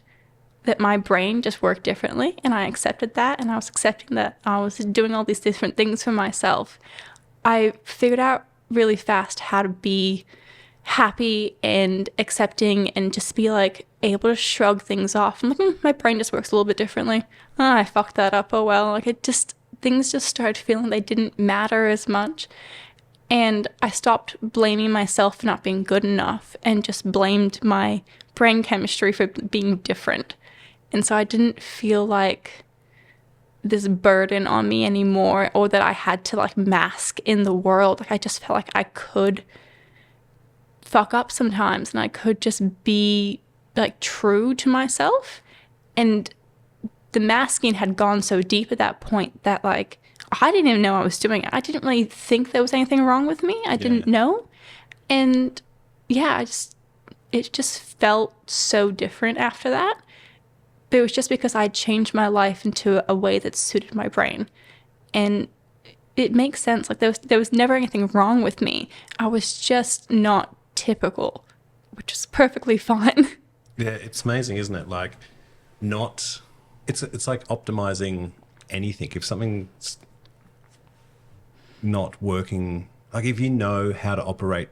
that my brain just worked differently and I accepted that, and I was accepting that I was doing all these different things for myself, I figured out really fast how to be happy and accepting and just be like able to shrug things off. I'm like, my brain just works a little bit differently. Oh, I fucked that up. Oh well. Like things just started feeling they didn't matter as much. And I stopped blaming myself for not being good enough and just blamed my brain chemistry for being different. And so I didn't feel like this burden on me anymore, or that I had to like mask in the world. Like I just felt like I could fuck up sometimes and I could just be like true to myself. And the masking had gone so deep at that point that like I didn't even know I was doing it. I didn't really think there was anything wrong with me. I didn't know. And yeah, it just felt so different after that. But it was just because I changed my life into a way that suited my brain. And it makes sense. Like there was never anything wrong with me. I was just not typical, which is perfectly fine. Yeah, it's amazing, isn't it? Like it's like optimizing anything. If something's not working, like if you know how to operate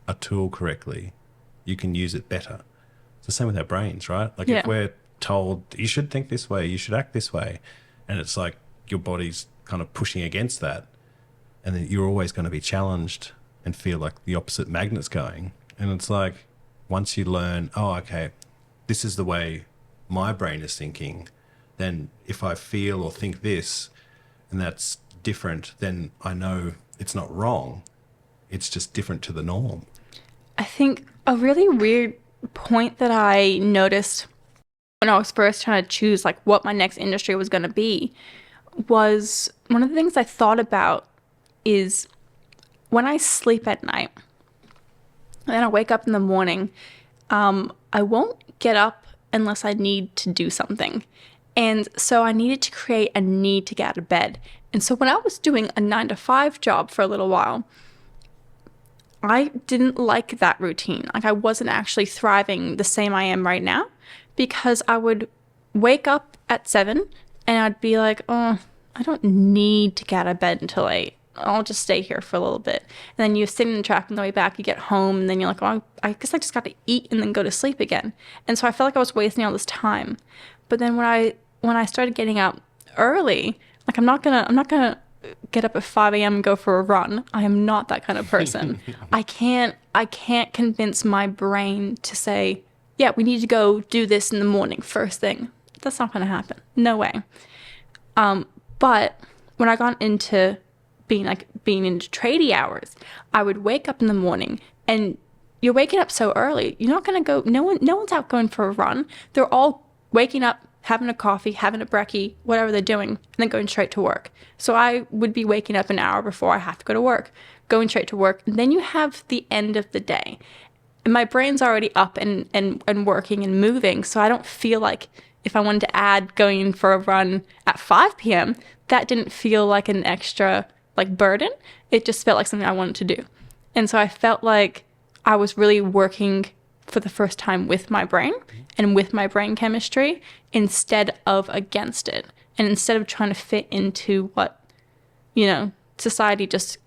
a tool correctly, you can use it better. It's the same with our brains, right? Like if we're told you should think this way, you should act this way, and it's like your body's kind of pushing against that, and then you're always going to be challenged and feel like the opposite magnet's going. And it's like once you learn, oh, okay, this is the way my brain is thinking, then if I feel or think this and that's different, then I know it's not wrong. It's just different to the norm. I think a really weird point that I noticed when I was first trying to choose like what my next industry was going to be was one of the things I thought about is when I sleep at night and then I wake up in the morning, I won't get up unless I need to do something. And so I needed to create a need to get out of bed. And so when I was doing a 9-to-5 job for a little while, I didn't like that routine. Like, I wasn't actually thriving the same I am right now, because I would wake up at 7 and I'd be like, oh, I don't need to get out of bed until 8. I'll just stay here for a little bit. And then you sit in the traffic on the way back, you get home, and then you're like, oh, I guess I just got to eat and then go to sleep again. And so I felt like I was wasting all this time. But then when I started getting up early, like, I'm not gonna get up at 5 a.m. and go for a run. I am not that kind of person. I can't convince my brain to say, yeah, we need to go do this in the morning first thing. That's not gonna happen. No way. But when I got into being into tradie hours, I would wake up in the morning, and you're waking up so early, you're not gonna go, no one's out going for a run. They're all waking up, having a coffee, having a brekkie, whatever they're doing, and then going straight to work. So I would be waking up an hour before I have to go to work, going straight to work, and then you have the end of the day. And my brain's already up and working and moving, so I don't feel like if I wanted to add going for a run at 5 p.m., that didn't feel like an extra burden. It just felt like something I wanted to do. And so I felt like I was really working for the first time with my brain and with my brain chemistry instead of against it. And instead of trying to fit into what, society just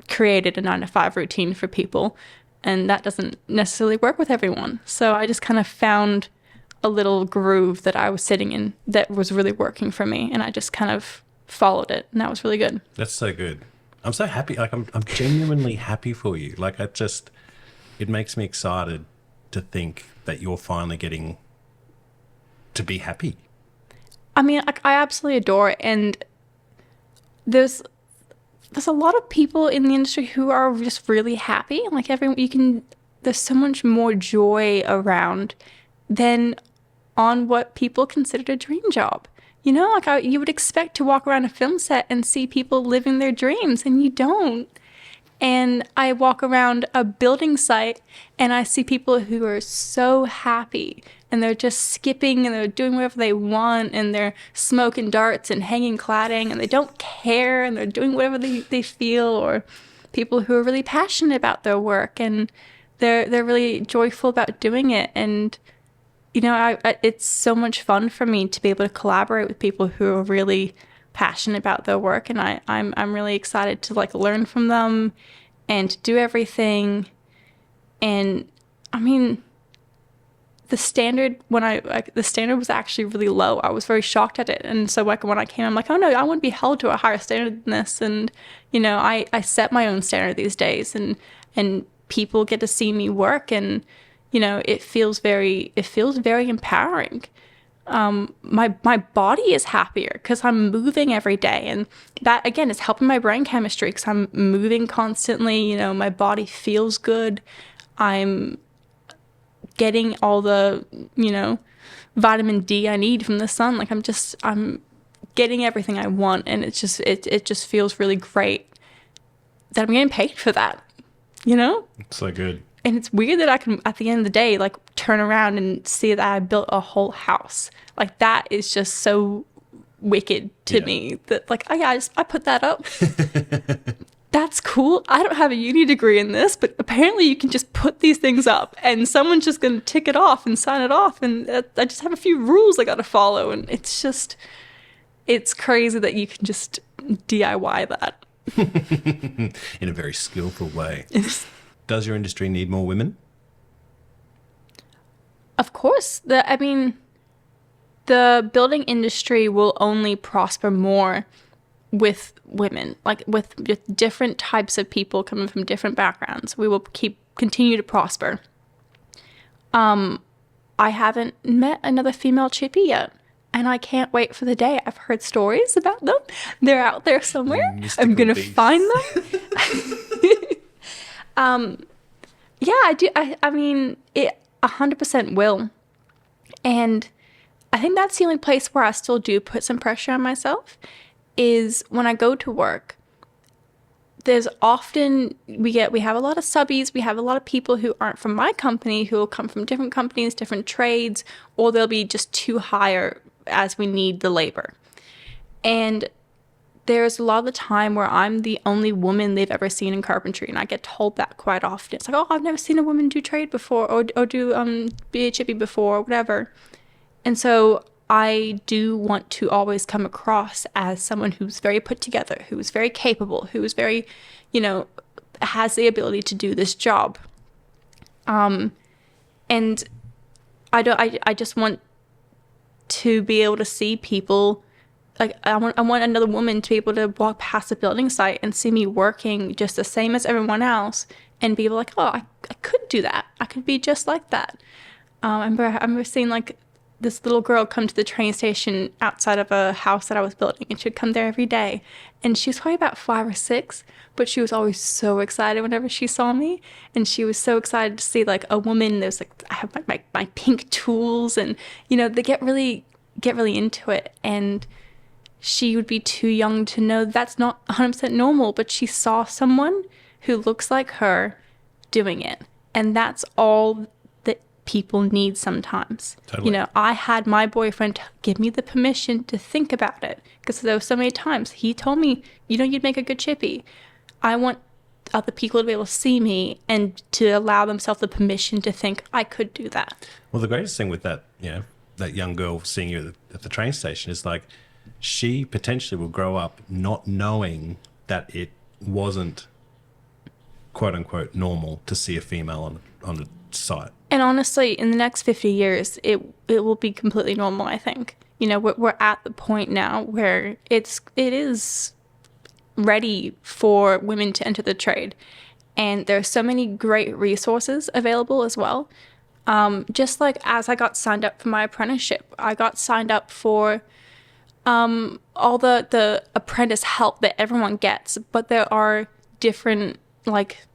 created a 9-to-5 routine for people. And that doesn't necessarily work with everyone. So I just kind of found a little groove that I was sitting in that was really working for me. And I just kind of followed it. And that was really good. That's so good. I'm so happy. Like, I'm genuinely happy for you. Like, it makes me excited to think that you're finally getting to be happy. I mean, I absolutely adore it. And there's a lot of people in the industry who are just really happy. Like, there's so much more joy around than on what people considered a dream job. You would expect to walk around a film set and see people living their dreams, and you don't. And I walk around a building site and I see people who are so happy, and they're just skipping and they're doing whatever they want, and they're smoking darts and hanging cladding, and they don't care, and they're doing whatever they feel. Or people who are really passionate about their work and they're really joyful about doing it. And it's so much fun for me to be able to collaborate with people who are really passionate about their work, and I'm really excited to learn from them and to do everything. And I mean, the standard was actually really low. I was very shocked at it, and so when I came, I'm like, oh no, I want to be held to a higher standard than this. And I set my own standard these days, and people get to see me work, and it feels very empowering. My body is happier because I'm moving every day, and that again is helping my brain chemistry because I'm moving constantly. My body feels good. I'm getting all the vitamin D I need from the sun. Like, I'm getting everything I want, and it just feels really great that I'm getting paid for that. It's so good. And it's weird that I can, at the end of the day, turn around and see that I built a whole house. Like, that is just so wicked to me that, I put that up. That's cool. I don't have a uni degree in this, but apparently you can just put these things up and someone's just going to tick it off and sign it off. And I just have a few rules I got to follow. And it's crazy that you can just DIY that. In a very skillful way. Does your industry need more women? Of course. The the building industry will only prosper more with women, like with different types of people coming from different backgrounds. We will continue to prosper. I haven't met another female chippy yet, and I can't wait for the day. I've heard stories about them. They're out there somewhere. Mystical I'm gonna beasts. find them. Yeah, I do. I mean, it 100% will. And I think that's the only place where I still do put some pressure on myself is when I go to work. there's often we have a lot of subbies, we have a lot of people who aren't from my company who will come from different companies, different trades, or they'll be just too higher as we need the labor. And there's a lot of the time where I'm the only woman they've ever seen in carpentry, and I get told that quite often. It's like, oh, I've never seen a woman do trade before, or do be a chippy before, or whatever. And so I do want to always come across as someone who's very put together, who is very capable, who is very, has the ability to do this job. And I just want to be able to see people. Like, I want another woman to be able to walk past a building site and see me working just the same as everyone else and be like, oh, I could do that. I could be just like that. I remember seeing like this little girl come to the train station outside of a house that I was building, and she'd come there every day. And she was probably about 5 or 6, but she was always so excited whenever she saw me. And she was so excited to see like a woman. There's like, I have my pink tools, and they get really into it. And she would be too young to know that's not 100% normal, but she saw someone who looks like her doing it. And that's all that people need sometimes. Totally. I had my boyfriend give me the permission to think about it, because there were so many times he told me, you'd make a good chippy. I want other people to be able to see me and to allow themselves the permission to think I could do that. Well, the greatest thing with that, that young girl seeing you at the train station is like, she potentially will grow up not knowing that it wasn't quote unquote normal to see a female on a site. And honestly, in the next 50 years, it will be completely normal, I think. We're at the point now where it is ready for women to enter the trade. And there are so many great resources available as well. Just like as I got signed up for my apprenticeship, I got signed up for all the apprentice help that everyone gets, but there are different like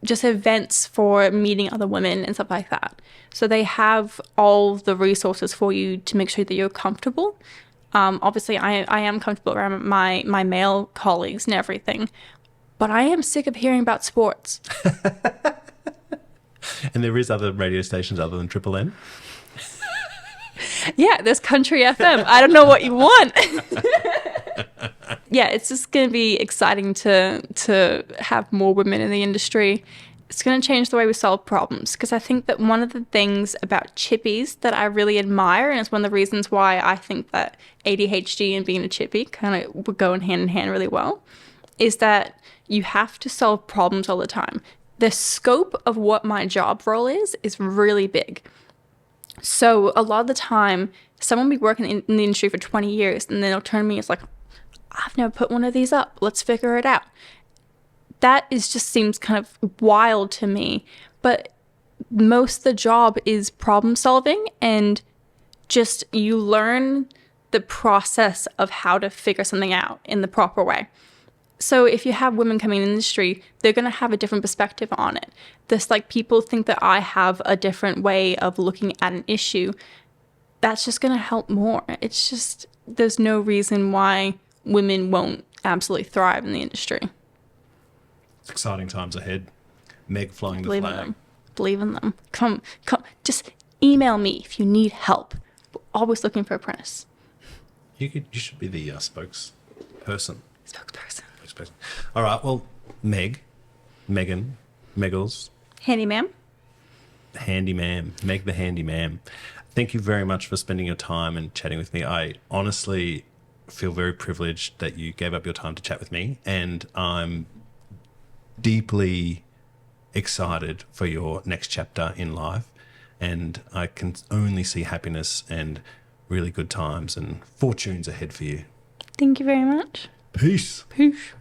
just events for meeting other women and stuff like that. So they have all the resources for you to make sure that you're comfortable. Obviously I am comfortable around my male colleagues and everything, but I am sick of hearing about sports. And there is other radio stations other than Triple M? Yeah, there's Country FM. I don't know what you want. Yeah, it's just going to be exciting to have more women in the industry. It's going to change the way we solve problems, because I think that one of the things about chippies that I really admire, and it's one of the reasons why I think that ADHD and being a chippy kind of would go hand in hand really well, is that you have to solve problems all the time. The scope of what my job role is really big. So a lot of the time, someone will be working in the industry for 20 years, and then they'll turn to me, it's like, I've never put one of these up. Let's figure it out. That just seems kind of wild to me. But most of the job is problem solving, and just you learn the process of how to figure something out in the proper way. So if you have women coming in the industry, they're going to have a different perspective on it. This, like, people think that I have a different way of looking at an issue. That's just going to help more. It's just, there's no reason why women won't absolutely thrive in the industry. Exciting times ahead. Meg flying the Believe flag. in them. Believe in them. Come. Just email me if you need help. We're always looking for apprentice. You should be the spokesperson. Spokesperson. All right. Well, Megan, Meggles. Handy ma'am. Handy ma'am. Meg the handy ma'am. Thank you very much for spending your time and chatting with me. I honestly feel very privileged that you gave up your time to chat with me, and I'm deeply excited for your next chapter in life, and I can only see happiness and really good times and fortunes ahead for you. Thank you very much. Peace. Peace.